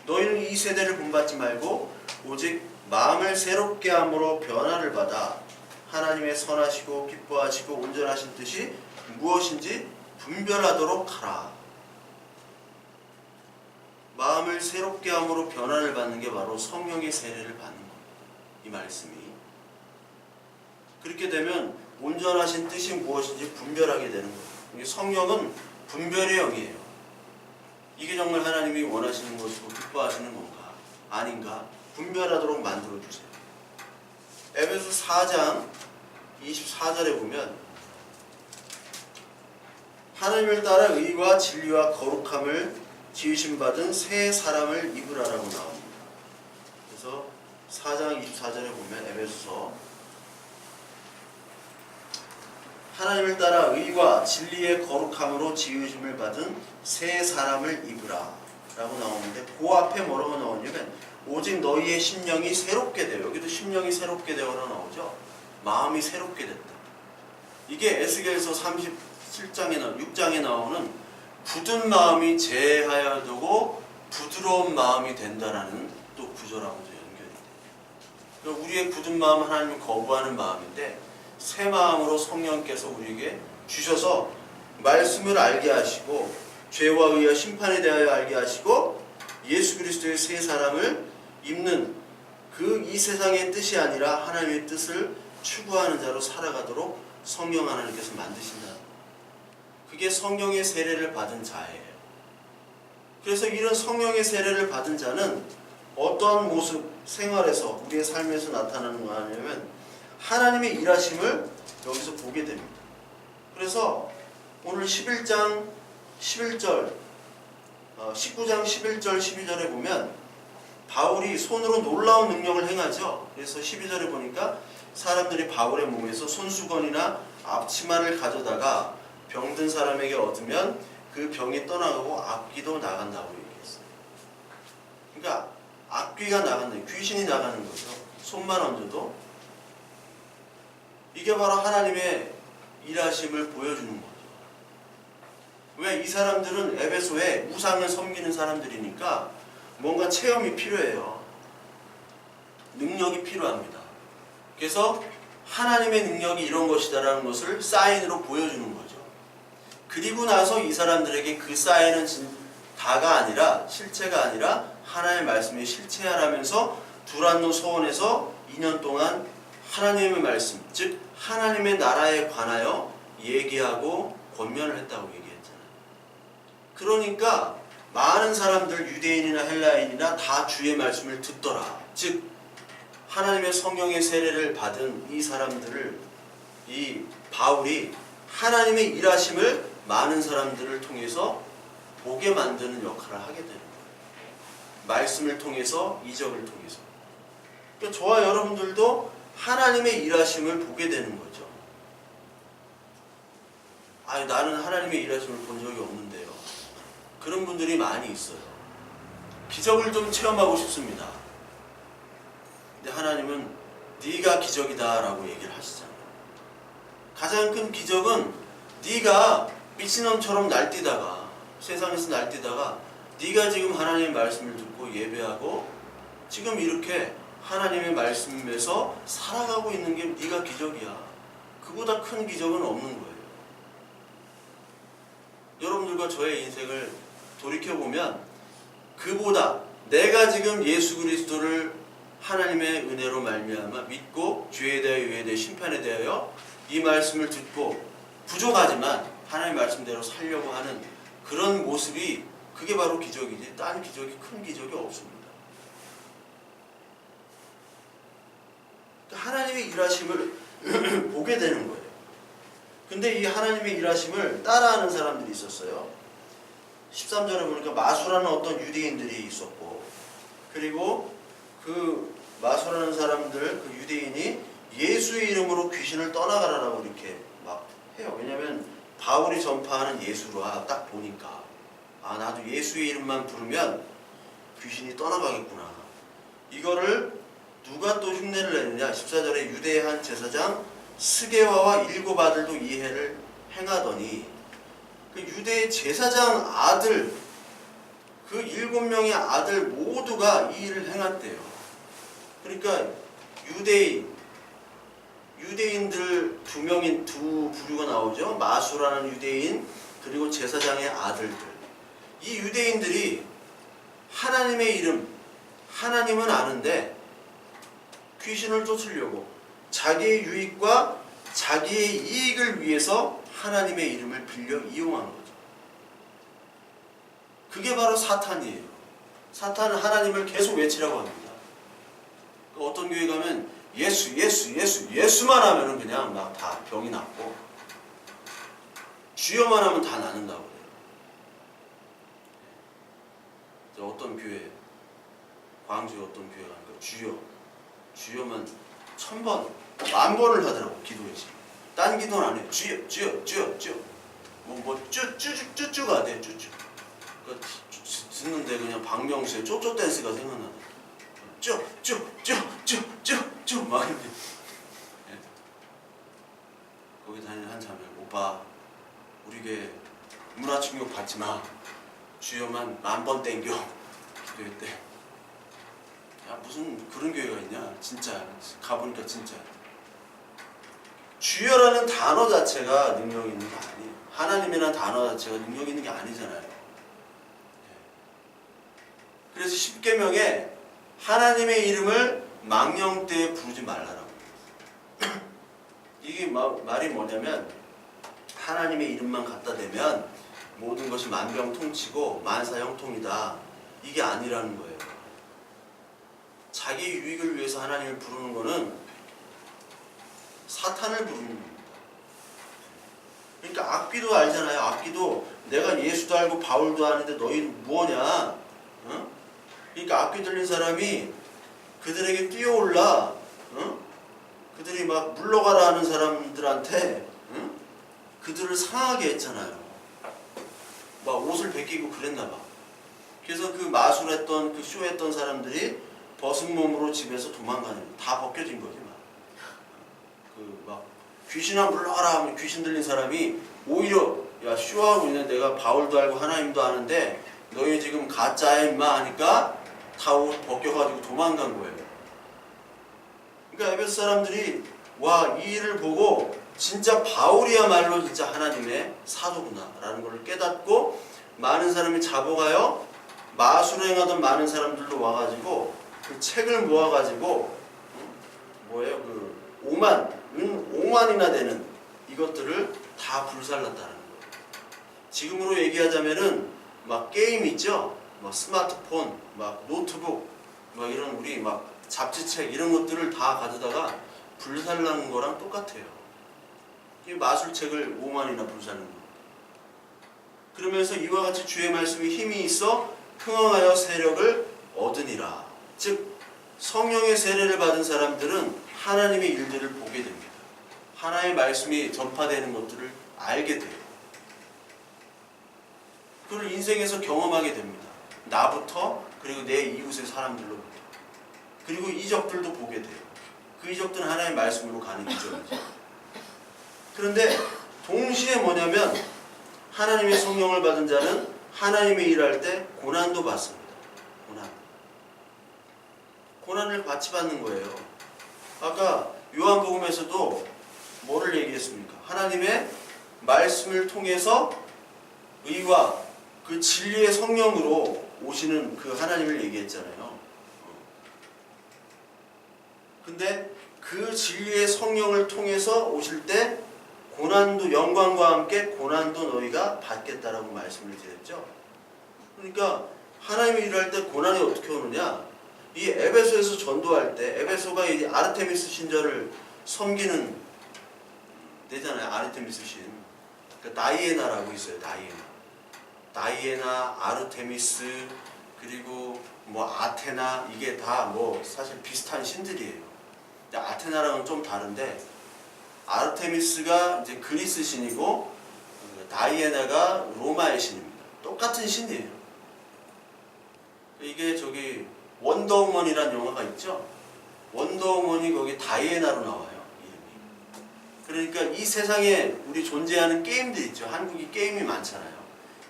너희는 이 세대를 본받지 말고 오직 마음을 새롭게 함으로 변화를 받아 하나님의 선하시고 기뻐하시고 온전하신 뜻이 무엇인지 분별하도록 하라. 마음을 새롭게 함으로 변화를 받는 게 바로 성령의 세례를 받는 겁니다. 이 말씀이. 그렇게 되면 온전하신 뜻이 무엇인지 분별하게 되는 거예요. 성령은 분별의 영이에요. 이게 정말 하나님이 원하시는 것이고 기뻐하시는 건가 아닌가 분별하도록 만들어주세요. 에베소 4장 24절에 보면 하나님을 따라 의와 진리와 거룩함을 지으심 받은 새 사람을 입으라라고 나옵니다. 그래서 4장 24절에 보면 에베소서 하나님을 따라 의와 진리의 거룩함으로 지으심을 받은 새 사람을 입으라 라고 나오는데 그 앞에 뭐라고 나오냐면 오직 너희의 심령이 새롭게 되어, 여기도 심령이 새롭게 되어라 나오죠. 마음이 새롭게 됐다. 이게 에스겔서 37장에 6장에 나오는 굳은 마음이 제하여 두고 부드러운 마음이 된다라는 또 구절하고도 연결이 돼요. 그러니까 우리의 굳은 마음은 하나님을 거부하는 마음인데 새 마음으로 성령께서 우리에게 주셔서 말씀을 알게 하시고 죄와 의와 심판에 대하여 알게 하시고 예수 그리스도의 새 사람을 입는 그 이 세상의 뜻이 아니라 하나님의 뜻을 추구하는 자로 살아가도록 성령 하나님께서 만드신다. 그게 성령의 세례를 받은 자예요. 그래서 이런 성령의 세례를 받은 자는 어떠한 모습, 생활에서 우리의 삶에서 나타나는 거 아니냐면 하나님의 일하심을 여기서 보게 됩니다. 그래서 오늘 11장 11절 19장 11절 12절에 보면 바울이 손으로 놀라운 능력을 행하죠. 그래서 12절에 보니까 사람들이 바울의 몸에서 손수건이나 앞치마를 가져다가 병든 사람에게 얻으면 그 병이 떠나가고 악귀도 나간다고 얘기했어요. 그러니까 악귀가 나간다. 귀신이 나가는 거죠. 손만 얹어도 이게 바로 하나님의 일하심을 보여주는 거죠. 왜? 이 사람들은 에베소에 우상을 섬기는 사람들이니까 뭔가 체험이 필요해요. 능력이 필요합니다. 그래서 하나님의 능력이 이런 것이다라는 것을 사인으로 보여주는 거죠. 그리고 나서 이 사람들에게 그 사인은 다가 아니라 실체가 아니라 하나님의 말씀이 실체하라면서 두란노 소원에서 2년 동안 하나님의 말씀, 즉 하나님의 나라에 관하여 얘기하고 권면을 했다고 얘기했잖아요. 그러니까 많은 사람들, 유대인이나 헬라인이나 다 주의 말씀을 듣더라. 즉 하나님의 성령의 세례를 받은 이 사람들을, 이 바울이 하나님의 일하심을 많은 사람들을 통해서 보게 만드는 역할을 하게 되는 거예요. 말씀을 통해서, 이적을 통해서. 그러니까 저와 여러분들도 하나님의 일하심을 보게 되는 거죠. 나는 하나님의 일하심을 본 적이 없는데요. 그런 분들이 많이 있어요. 기적을 좀 체험하고 싶습니다. 근데 하나님은 네가 기적이다 라고 얘기를 하시잖아요. 가장 큰 기적은 네가 미친놈처럼 날뛰다가, 세상에서 날뛰다가 네가 지금 하나님의 말씀을 듣고 예배하고 지금 이렇게 하나님의 말씀에서 살아가고 있는 게 네가 기적이야. 그보다 큰 기적은 없는 거예요. 여러분들과 저의 인생을 돌이켜보면 그보다 내가 지금 예수 그리스도를 하나님의 은혜로 말미암아 믿고 죄에 대하여 유에 대하여 심판에 대하여 이 말씀을 듣고 부족하지만 하나님의 말씀대로 살려고 하는 그런 모습이, 그게 바로 기적이지 딴 기적이, 큰 기적이 없습니다. 하나님의 일하심을 보게 되는 거예요. 근데 이 하나님의 일하심을 따라하는 사람들이 있었어요. 13절에 보니까 마수라는 어떤 유대인들이 있었고, 그리고 그 마수라는 사람들, 그 유대인이 예수의 이름으로 귀신을 떠나가라라고 이렇게 막 해요. 왜냐면 바울이 전파하는 예수라 딱 보니까 나도 예수의 이름만 부르면 귀신이 떠나가겠구나. 이거를 누가 또 흉내를 내느냐. 14절에 유대의 한 제사장 스게와와 7 아들도 이해를 행하더니, 그 유대의 제사장 아들, 그 7명의 아들 모두가 이 일을 행했대요. 그러니까 유대인들 두 부류가 나오죠. 마수라는 유대인, 그리고 제사장의 아들들. 이 유대인들이 하나님의 이름, 하나님은 아는데 귀신을 쫓으려고 자기의 유익과 자기의 이익을 위해서 하나님의 이름을 빌려 이용한 거죠. 그게 바로 사탄이에요. 사탄은 하나님을 계속 외치라고 합니다. 어떤 교회 가면 예수만 하면은 그냥 막 다 병이 낫고, 주여만 하면 다 낫는다고 그래요. 어떤 교회, 광주에 어떤 교회 가니까 주여만 1000번, 10,000번을 하더라고. 기도해서. 딴 기도는 안 해요. 주여. 쭈쭈 가야 돼. 쭈쭈. 그러니까 듣는데 그냥 박명수의 쪼쪼 댄스가 생각나네. 쭈 막 이렇게. 거기 다니는 한 자매, 오빠 우리 교회 문화충격 받지 마. 주여만 10,000번 땡겨. 기도회 때. 야, 무슨 그런 교회가 있냐. 진짜 가보니까 진짜 주여라는 단어 자체가 능력 있는 게 아니에요. 하나님이라는 단어 자체가 능력 있는 게 아니잖아요. 그래서 10계명에 하나님의 이름을 망령 때에 부르지 말라라고. 이게 말이 뭐냐면 하나님의 이름만 갖다 대면 모든 것이 만병통치고 만사형통이다. 이게 아니라는 거예요. 자기 유익을 위해서 하나님을 부르는 거는 사탄을 부르는 겁니다. 그러니까 악귀도 알잖아요. 악귀도 내가 예수도 알고 바울도 아는데 너희는 뭐냐? 어? 그러니까 악귀 들린 사람이 그들에게 뛰어올라, 그들이 막 물러가라 하는 사람들한테 그들을 상하게 했잖아요. 막 옷을 벗기고 그랬나 봐. 그래서 그 마술했던, 그 쇼했던 사람들이 벗은 몸으로 집에서 도망가는 다 벗겨진 거지 막. 그 막 귀신아 물러가라 하면 귀신 들린 사람이 오히려 야 쇼하고 있는 내가 바울도 알고 하나님도 아는데 너희 지금 가짜야 임마 하니까 다 옷 벗겨가지고 도망간 거예요. 그러니까 에베소 사람들이 와 이 일을 보고 진짜 바울이야말로 진짜 하나님의 사도구나 라는 걸 깨닫고 많은 사람이 잡아가요 마술을 행하던 많은 사람들도 와가지고 그 책을 모아가지고 뭐예요 그 5만이나 되는 이것들을 다 불살랐다는 거예요. 지금으로 얘기하자면은 막 게임 있죠, 막 스마트폰, 막 노트북, 막 이런 우리 막 잡지책 이런 것들을 다 가져다가 불살라는 거랑 똑같아요. 이 마술책을 5만이나 불살는 거. 그러면서 이와 같이 주의 말씀이 힘이 있어 흥황하여 세력을 얻으니라. 즉 성령의 세례를 받은 사람들은 하나님의 일들을 보게 됩니다. 하나님의 말씀이 전파되는 것들을 알게 돼요. 그걸 인생에서 경험하게 됩니다. 나부터 그리고 내 이웃의 사람들로부터 그리고 이적들도 보게 돼요. 그 이적들은 하나님의 말씀으로 가는 이적이죠. 그런데 동시에 뭐냐면 하나님의 성령을 받은 자는 하나님의 일할 때 고난도 받습니다. 고난을 같이 받는 거예요. 아까 요한복음에서도 뭐를 얘기했습니까? 하나님의 말씀을 통해서 의와 그 진리의 성령으로 오시는 그 하나님을 얘기했잖아요. 근데 그 진리의 성령을 통해서 오실 때 고난도 영광과 함께 고난도 너희가 받겠다라고 말씀을 드렸죠. 그러니까 하나님이 일할 때 고난이 어떻게 오느냐? 이 에베소에서 전도할 때 에베소가 이 아르테미스 신전을 섬기는 데잖아요. 아르테미스 신. 그러니까 다이애나라고 있어요. 다이애나, 아르테미스 그리고 뭐 아테나 이게 다 뭐 사실 비슷한 신들이에요. 근데 아테나랑은 좀 다른데 아르테미스가 이제 그리스 신이고 다이애나가 로마의 신입니다. 똑같은 신이에요. 이게 저기 원더우먼이라는 영화가 있죠. 원더우먼이 거기 다이애나로 나와요. 이름이. 그러니까 이 세상에 우리 존재하는 게임들 있죠. 한국이 게임이 많잖아요.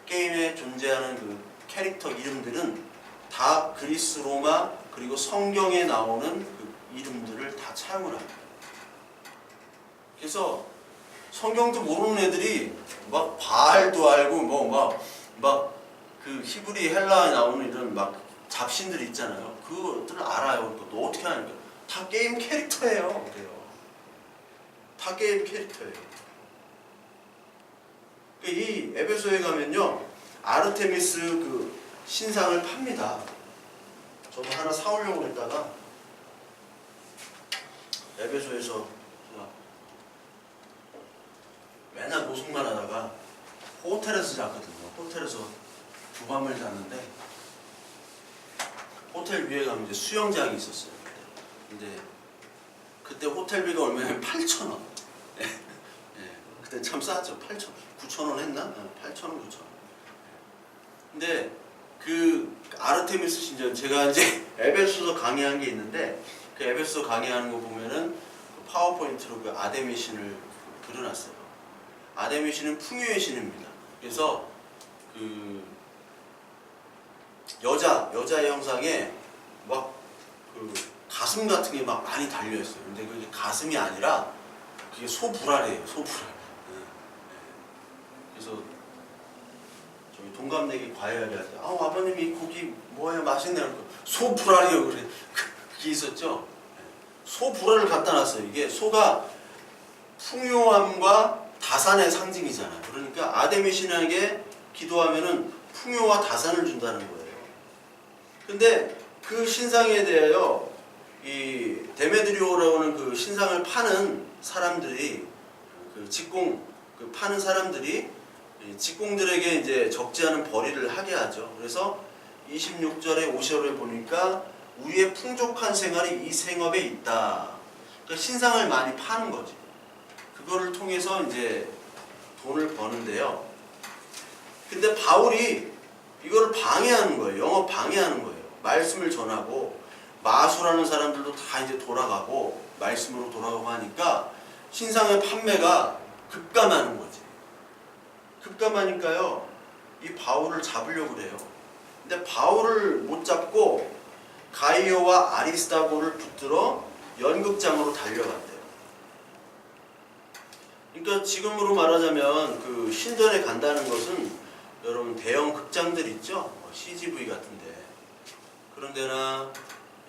게임에 존재하는 그 캐릭터 이름들은 다 그리스, 로마 그리고 성경에 나오는 그 이름들을 다 차용을 합니다. 그래서 성경도 모르는 애들이 막 바알도 알고 뭐 막 그 히브리 헬라에 나오는 이런 막 잡신들 있잖아요. 그것들을 알아요. 그러니까 너 어떻게 하니까 다 게임 캐릭터예요. 그래요. 다 게임 캐릭터예요. 이 에베소에 가면요 아르테미스 그 신상을 팝니다. 저도 하나 사오려고 했다가 에베소에서 맨날 노숙만 하다가 호텔에서 잤거든요. 호텔에서 두 밤을 잤는데 호텔 위에 가면 이제 수영장이 있었어요. 근데 그때 호텔비가 얼마냐면 8,000원. 예. 그때 참 싸죠. 8,000원. 9,000원 했나? 8,000원, 9,000원. 근데 그 아르테미스 신전 제가 이제 에베소서 강의한 게 있는데 그 에베소 강의하는 거 보면은 그 파워포인트로 그 아데미 신을 그려놨어요. 아데미 신은 풍요의 신입니다. 그래서 그 여자의 형상에 막 그 가슴 같은 게 막 많이 달려 있어요. 근데 그게 가슴이 아니라 그게 소불알이에요. 소불알. 그래서 저희 동갑내기 과외하게 할 때, 아버님이 이 고기 뭐예요? 맛있네요. 소불알이요. 그래. 그게 있었죠. 소불알을 갖다 놨어요. 이게 소가 풍요함과 다산의 상징이잖아요. 그러니까 아데미 신에게 기도하면은 풍요와 다산을 준다는 거예요. 근데 그 신상에 대하여 이 데메드리오라고 하는 그 신상을 파는 사람들이 그 직공 그 파는 사람들이 직공들에게 이제 적지 않은 벌이를 하게 하죠. 그래서 26절에 50절에 보니까 우리의 풍족한 생활이 이 생업에 있다. 그러니까 신상을 많이 파는 거지. 그거를 통해서 이제 돈을 버는데요. 근데 바울이 이거를 방해하는 거예요. 영업 방해하는 거예요. 말씀을 전하고 마술하는 사람들도 다 이제 돌아가고 말씀으로 돌아가고 하니까 신상의 판매가 급감하는 거지. 급감하니까요, 이 바울을 잡으려고 그래요. 근데 바울을 못 잡고 가이오와 아리스다고를 붙들어 연극장으로 달려갔대요. 그러니까 지금으로 말하자면 그 신전에 간다는 것은 여러분 대형 극장들 있죠? CGV 같은데 그런 데나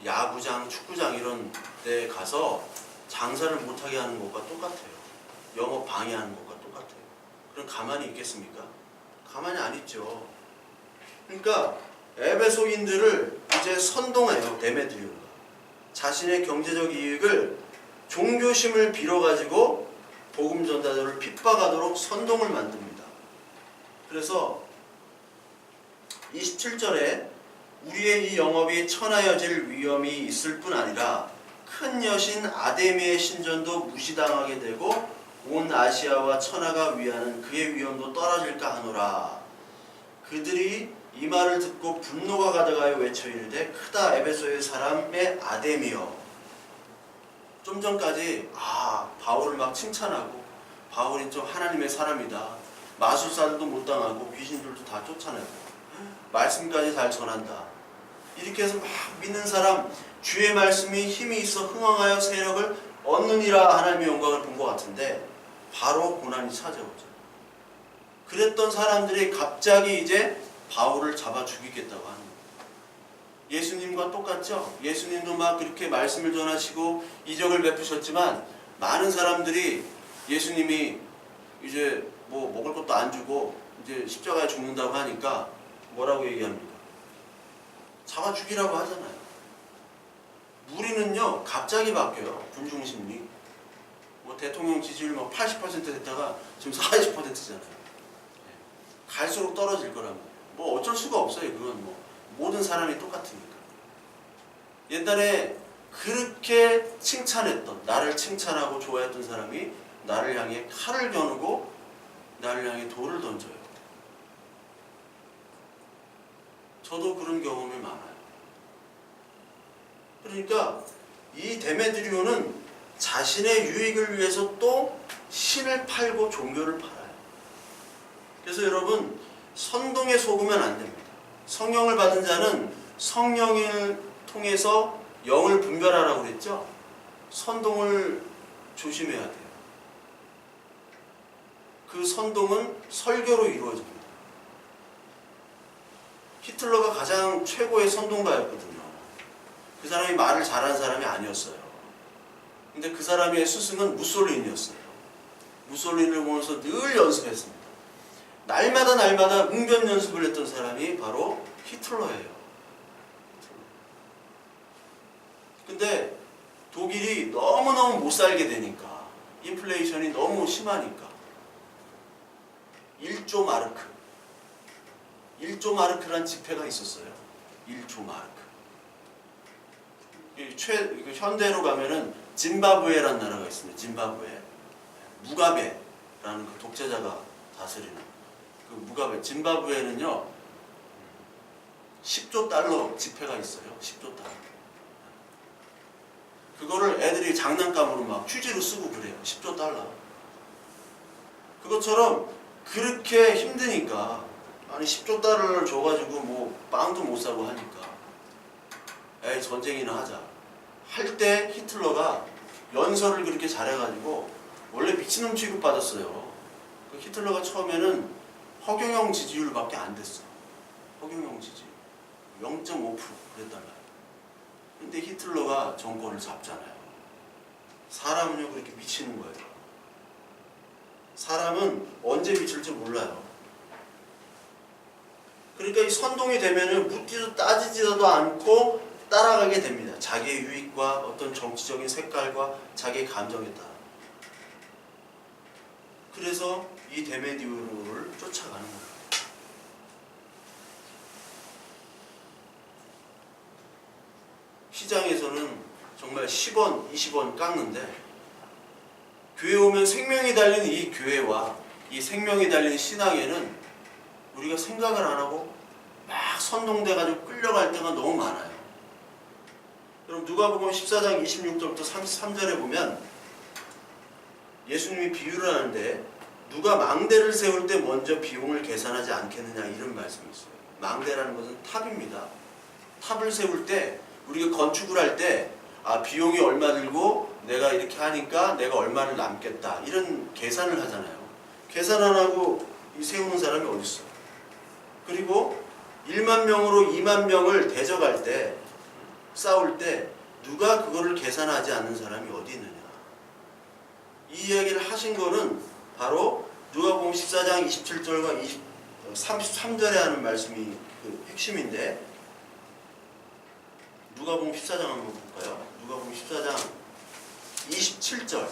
야구장, 축구장 이런 데 가서 장사를 못하게 하는 것과 똑같아요. 영업 방해하는 것과 똑같아요. 그럼 가만히 있겠습니까? 가만히 안 있죠. 그러니까 에베소인들을 이제 선동해요. 데메드리오가 자신의 경제적 이익을 종교심을 빌어가지고 복음 전달자를 핍박하도록 선동을 만듭니다. 그래서 27절에 우리의 이 영업이 천하여질 위험이 있을 뿐 아니라 큰 여신 아데미의 신전도 무시당하게 되고 온 아시아와 천하가 위하는 그의 위엄도 떨어질까 하노라. 그들이 이 말을 듣고 분노가 가득하여 외쳐 이르되 크다 에베소의 사람의 아데미여. 좀 전까지 바울을 막 칭찬하고 바울이 좀 하나님의 사람이다. 마술사들도 못 당하고 귀신들도 다 쫓아내고 말씀까지 잘 전한다. 이렇게 해서 막 믿는 사람 주의 말씀이 힘이 있어 흥왕하여 세력을 얻느니라 하나님의 영광을 본 것 같은데 바로 고난이 찾아오죠. 그랬던 사람들이 갑자기 이제 바울을 잡아 죽이겠다고 하는 거예요. 예수님과 똑같죠? 예수님도 막 그렇게 말씀을 전하시고 이적을 베푸셨지만 많은 사람들이 예수님이 이제 뭐 먹을 것도 안 주고 이제 십자가에 죽는다고 하니까 뭐라고 얘기합니까? 잡아 죽이라고 하잖아요. 무리는요 갑자기 바뀌어요. 군중심리. 뭐 대통령 지지율 뭐 80% 됐다가 지금 40%잖아요. 갈수록 떨어질 거라면 뭐 어쩔 수가 없어요. 그건 뭐 모든 사람이 똑같으니까. 옛날에 그렇게 칭찬했던, 나를 칭찬하고 좋아했던 사람이 나를 향해 칼을 겨누고 나를 향해 돌을 던져요. 저도 그런 경험이 많아요. 그러니까 이 데메드리오는 자신의 유익을 위해서 또 신을 팔고 종교를 팔아요. 그래서 여러분 선동에 속으면 안 됩니다. 성령을 받은 자는 성령을 통해서 영을 분별하라고 그랬죠. 선동을 조심해야 돼요. 그 선동은 설교로 이루어집니다. 히틀러가 가장 최고의 선동가였거든요. 그 사람이 말을 잘하는 사람이 아니었어요. 근데 그 사람의 스승은 무솔리니였어요. 무솔리니를 보면서 늘 연습했습니다. 날마다 웅변 연습을 했던 사람이 바로 히틀러예요. 근데 독일이 너무너무 못 살게 되니까 인플레이션이 너무 심하니까 1조 마르크 1조 마르크란 지폐가 있었어요. 1조 마르크. 현대로 가면은 짐바브웨라는 나라가 있습니다. 짐바브웨. 무가베라는 그 독재자가 다스리는 그 무가베. 짐바브웨는요 10조 달러 지폐가 있어요. 10조 달러. 그거를 애들이 장난감으로 막 휴지로 쓰고 그래요. 10조 달러. 그것처럼 그렇게 힘드니까 아니 10조 달러를 줘가지고 뭐 빵도 못 사고 하니까 에이 전쟁이나 하자 할 때 히틀러가 연설을 그렇게 잘해가지고 원래 미친놈 취급받았어요. 그 히틀러가 처음에는 허경영 지지율밖에 안 됐어. 허경영 지지율 0.5% 그랬단 말이야. 근데 히틀러가 정권을 잡잖아요. 사람은요 그렇게 미치는 거예요. 사람은 언제 미칠지 몰라요. 그러니까 이 선동이 되면은 묻지도 따지지도 않고 따라가게 됩니다. 자기의 유익과 어떤 정치적인 색깔과 자기의 감정에 따라. 그래서 이 데메디오를 쫓아가는 거예요. 시장에서는 정말 10원, 20원 깎는데 교회 오면 생명이 달린 이 교회와 이 생명이 달린 신앙에는 우리가 생각을 안 하고 막 선동돼가지고 끌려갈 때가 너무 많아요. 그럼 누가복음 14장 26절부터 33절에 보면 예수님이 비유를 하는데 누가 망대를 세울 때 먼저 비용을 계산하지 않겠느냐 이런 말씀이 있어요. 망대라는 것은 탑입니다. 탑을 세울 때 우리가 건축을 할 때 비용이 얼마 들고 내가 이렇게 하니까 내가 얼마를 남겠다 이런 계산을 하잖아요. 계산 안 하고 이 세우는 사람이 어디 있어? 그리고 1만 명으로 2만 명을 대적할 때 싸울 때 누가 그거를 계산하지 않는 사람이 어디 있느냐. 이 이야기를 하신 거는 바로 누가복음 14장 27절과 33절에 하는 말씀이 그 핵심인데 누가복음 14장 한번 볼까요? 누가복음 14장 27절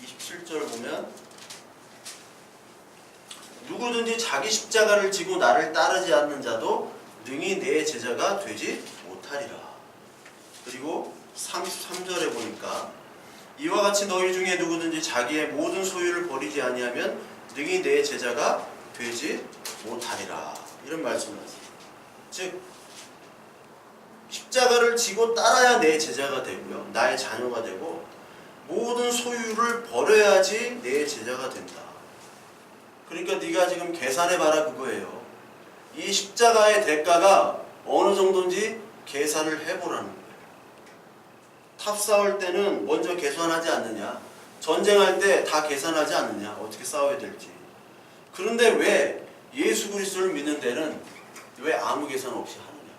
27절 보면 누구든지 자기 십자가를 지고 나를 따르지 않는 자도 능히 내 제자가 되지 못하리라. 그리고 33절에 보니까 이와 같이 너희 중에 누구든지 자기의 모든 소유를 버리지 아니하면 능히 내 제자가 되지 못하리라. 이런 말씀을 하세요. 즉 십자가를 지고 따라야 내 제자가 되고요. 나의 자녀가 되고 모든 소유를 버려야지 내 제자가 된다. 그러니까 네가 지금 계산해봐라 그거예요. 이 십자가의 대가가 어느 정도인지 계산을 해보라는 거예요. 탑 싸울 때는 먼저 계산하지 않느냐? 전쟁할 때 다 계산하지 않느냐? 어떻게 싸워야 될지. 그런데 왜 예수 그리스도를 믿는 데는 왜 아무 계산 없이 하느냐?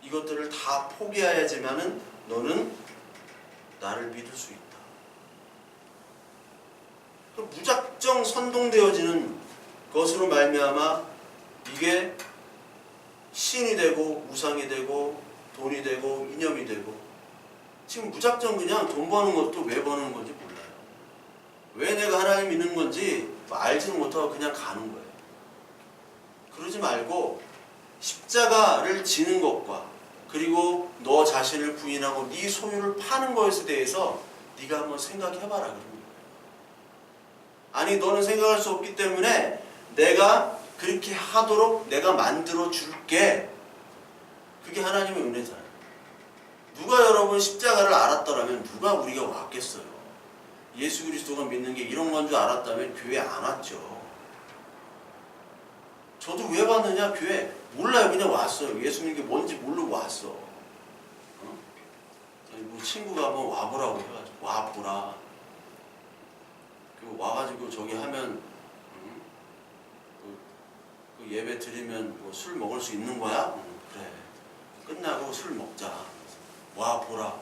이것들을 다 포기해야지만은 너는 나를 믿을 수 있다. 무작정 선동되어지는 것으로 말미암아 이게 신이 되고 우상이 되고 돈이 되고 이념이 되고 지금 무작정 그냥 돈 버는 것도 왜 버는 건지 몰라요. 왜 내가 하나님 믿는 건지 알지는 못하고 그냥 가는 거예요. 그러지 말고 십자가를 지는 것과 그리고 너 자신을 부인하고 네 소유를 파는 것에 대해서 네가 한번 생각해봐라. 그런 거예요. 아니 너는 생각할 수 없기 때문에 내가 그렇게 하도록 내가 만들어 줄게. 그게 하나님의 은혜잖아요. 누가 여러분 십자가를 알았더라면 누가 우리가 왔겠어요. 예수 그리스도가 믿는 게 이런 건 줄 알았다면 교회 안 왔죠. 저도 왜 왔느냐 교회 몰라요. 그냥 왔어요. 예수 믿는 게 뭔지 모르고 왔어. 뭐 친구가 한번 와보라고 해가지고 와보라. 와가지고 저기 하면 그 예배 드리면 뭐 술 먹을 수 있는 거야? 그래. 끝나고 술 먹자. 와 보라.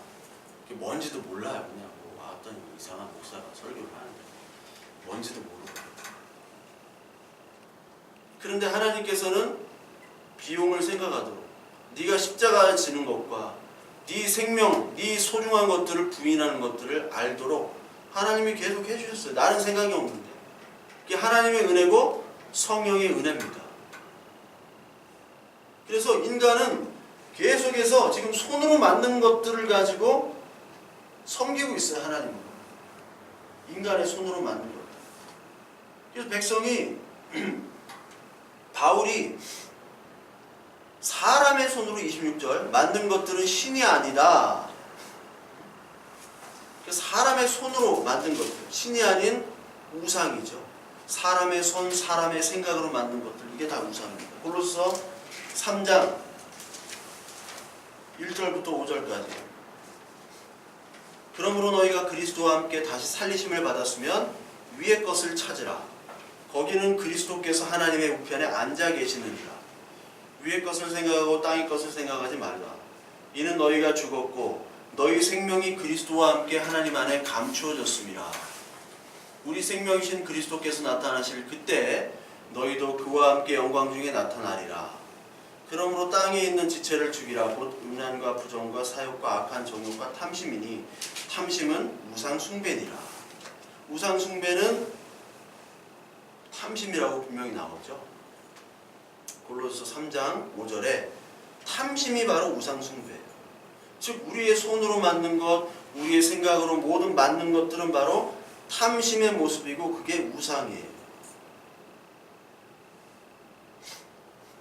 뭔지도 몰라요. 그냥 뭐 왔더니 이상한 목사가 설교를 하는데 뭔지도 모르고. 그런데 하나님께서는 비용을 생각하도록 네가 십자가를 지는 것과 네 생명, 네 소중한 것들을 부인하는 것들을 알도록 하나님이 계속 해주셨어요. 나는 생각이 없는데. 이게 하나님의 은혜고 성령의 은혜입니다. 그래서 인간은 계속해서 지금 손으로 만든 것들을 가지고 섬기고 있어요. 하나님은. 인간의 손으로 만든 것들. 그래서 백성이 바울이 사람의 손으로 26절 만든 것들은 신이 아니다. 사람의 손으로 만든 것들, 신이 아닌 우상이죠. 사람의 손, 사람의 생각으로 만든 것들, 이게 다 우상입니다. 골로새 3장 1절부터 5절까지. 그러므로 너희가 그리스도와 함께 다시 살리심을 받았으면 위의 것을 찾으라. 거기는 그리스도께서 하나님의 우편에 앉아 계시느니라. 위의 것을 생각하고 땅의 것을 생각하지 말라. 이는 너희가 죽었고 너희 생명이 그리스도와 함께 하나님 안에 감추어졌습니다. 우리 생명이신 그리스도께서 나타나실 그때 너희도 그와 함께 영광 중에 나타나리라. 그러므로 땅에 있는 지체를 죽이라. 곧 음란과 부정과 사욕과 악한 정욕과 탐심이니 탐심은 우상 숭배니라. 우상 숭배는 탐심이라고 분명히 나오죠. 골로새 3장 5절에 탐심이 바로 우상 숭배예요. 즉 우리의 손으로 만든 것, 우리의 생각으로 모든 만든 것들은 바로 탐심의 모습이고 그게 우상이에요.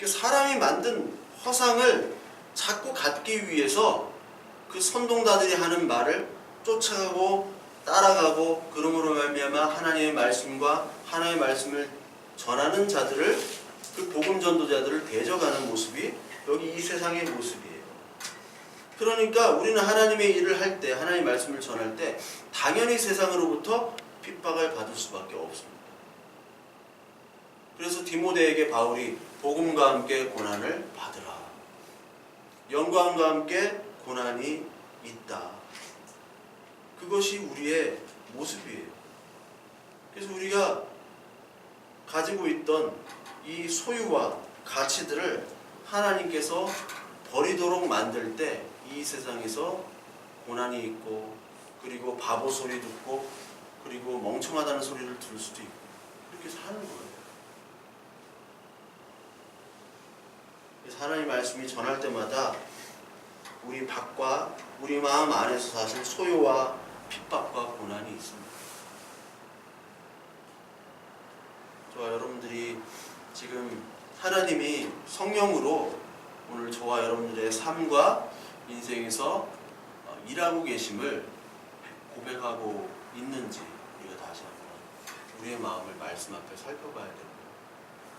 사람이 만든 허상을 자꾸 갖기 위해서 그 선동자들이 하는 말을 쫓아가고 따라가고 그러므로 말미암아 하나님의 말씀과 하나님의 말씀을 전하는 자들을 그 복음 전도자들을 대적하는 모습이 여기 이 세상의 모습이에요. 그러니까 우리는 하나님의 일을 할 때 하나님의 말씀을 전할 때 당연히 세상으로부터 핍박을 받을 수밖에 없습니다. 그래서 디모데에게 바울이 복음과 함께 고난을 받으라. 영광과 함께 고난이 있다. 그것이 우리의 모습이에요. 그래서 우리가 가지고 있던 이 소유와 가치들을 하나님께서 버리도록 만들 때 이 세상에서 고난이 있고 그리고 바보 소리 듣고 그리고 멍청하다는 소리를 들을 수도 있고 그렇게 사는 거예요. 그래서 하나님 말씀이 전할 때마다 우리 밖과 우리 마음 안에서 사실 소요와 핍박과 고난이 있습니다. 저와 여러분들이 지금 하나님이 성령으로 오늘 저와 여러분들의 삶과 인생에서 일하고 계심을 고백하고 있는지 우리가 다시 한번 우리의 마음을 말씀 앞에 살펴봐야 됩니다.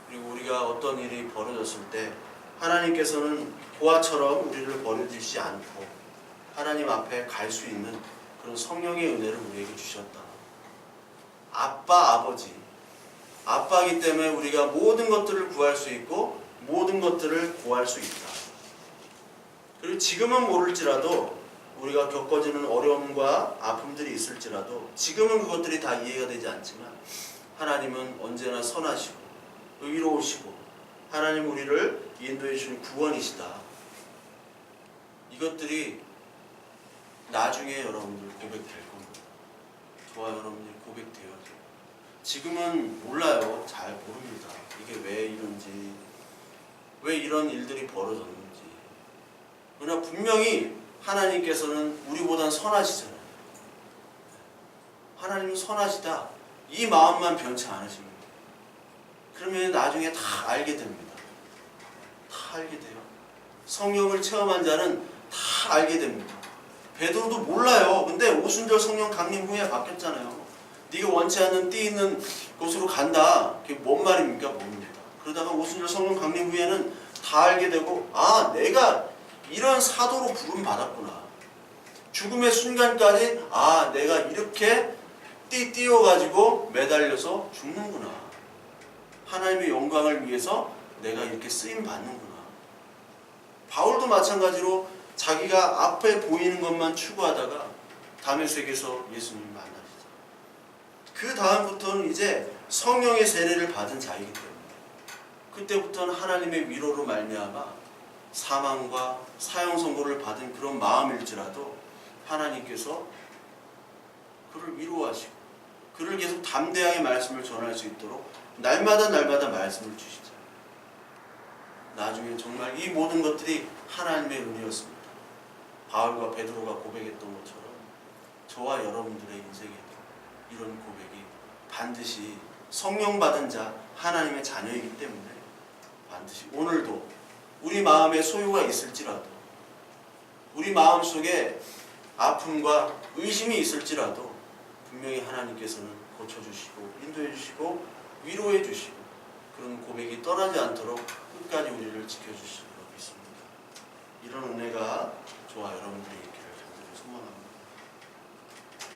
그리고 우리가 어떤 일이 벌어졌을 때 하나님께서는 보아처럼 우리를 버려두지 않고 하나님 앞에 갈 수 있는 그런 성령의 은혜를 우리에게 주셨다. 아빠, 아버지. 아빠이기 때문에 우리가 모든 것들을 구할 수 있고 모든 것들을 구할 수 있다. 그리고 지금은 모를지라도 우리가 겪어지는 어려움과 아픔들이 있을지라도 지금은 그것들이 다 이해가 되지 않지만 하나님은 언제나 선하시고 의로우시고 하나님 우리를 인도해 주신 구원이시다. 이것들이 나중에 여러분들 고백될 겁니다. 저와 여러분들이 고백되어야 돼요. 지금은 몰라요. 잘 모릅니다. 이게 왜 이런지, 왜 이런 일들이 벌어졌는지. 그러나 분명히 하나님께서는 우리보단 선하시잖아요. 하나님은 선하시다. 이 마음만 변치 않으십니다. 그러면 나중에 다 알게 됩니다. 다 알게 돼요. 성령을 체험한 자는 다 알게 됩니다. 베드로도 몰라요. 근데 오순절 성령 강림 후에 바뀌었잖아요. 네가 원치 않는 띠 있는 곳으로 간다. 그게 뭔 말입니까? 뭡니다. 그러다가 오순절 성령 강림 후에는 다 알게 되고 아 내가 이런 사도로 부름 받았구나. 죽음의 순간까지 아 내가 이렇게 띄워가지고 매달려서 죽는구나. 하나님의 영광을 위해서 내가 이렇게 쓰임 받는구나. 바울도 마찬가지로 자기가 앞에 보이는 것만 추구하다가 다메섹에서 예수님을 만나시죠. 그 다음부터는 이제 성령의 세례를 받은 자이기 때문에 그때부터는 하나님의 위로로 말미암아 사망과 사형 선고를 받은 그런 마음일지라도 하나님께서 그를 위로하시고 그를 계속 담대하게 말씀을 전할 수 있도록 날마다 말씀을 주시죠. 나중에 정말 이 모든 것들이 하나님의 은혜였습니다. 바울과 베드로가 고백했던 것처럼 저와 여러분들의 인생에도 이런 고백이 반드시 성령 받은 자 하나님의 자녀이기 때문에 반드시 오늘도 우리 마음에 소유가 있을지라도 우리 마음속에 아픔과 의심이 있을지라도 분명히 하나님께서는 고쳐주시고 인도해주시고 위로해주시고 그런 고백이 떠나지 않도록 끝까지 우리를 지켜주시도록 믿습니다. 이런 은혜가 저와 여러분들이 있기를 간절히 소망합니다.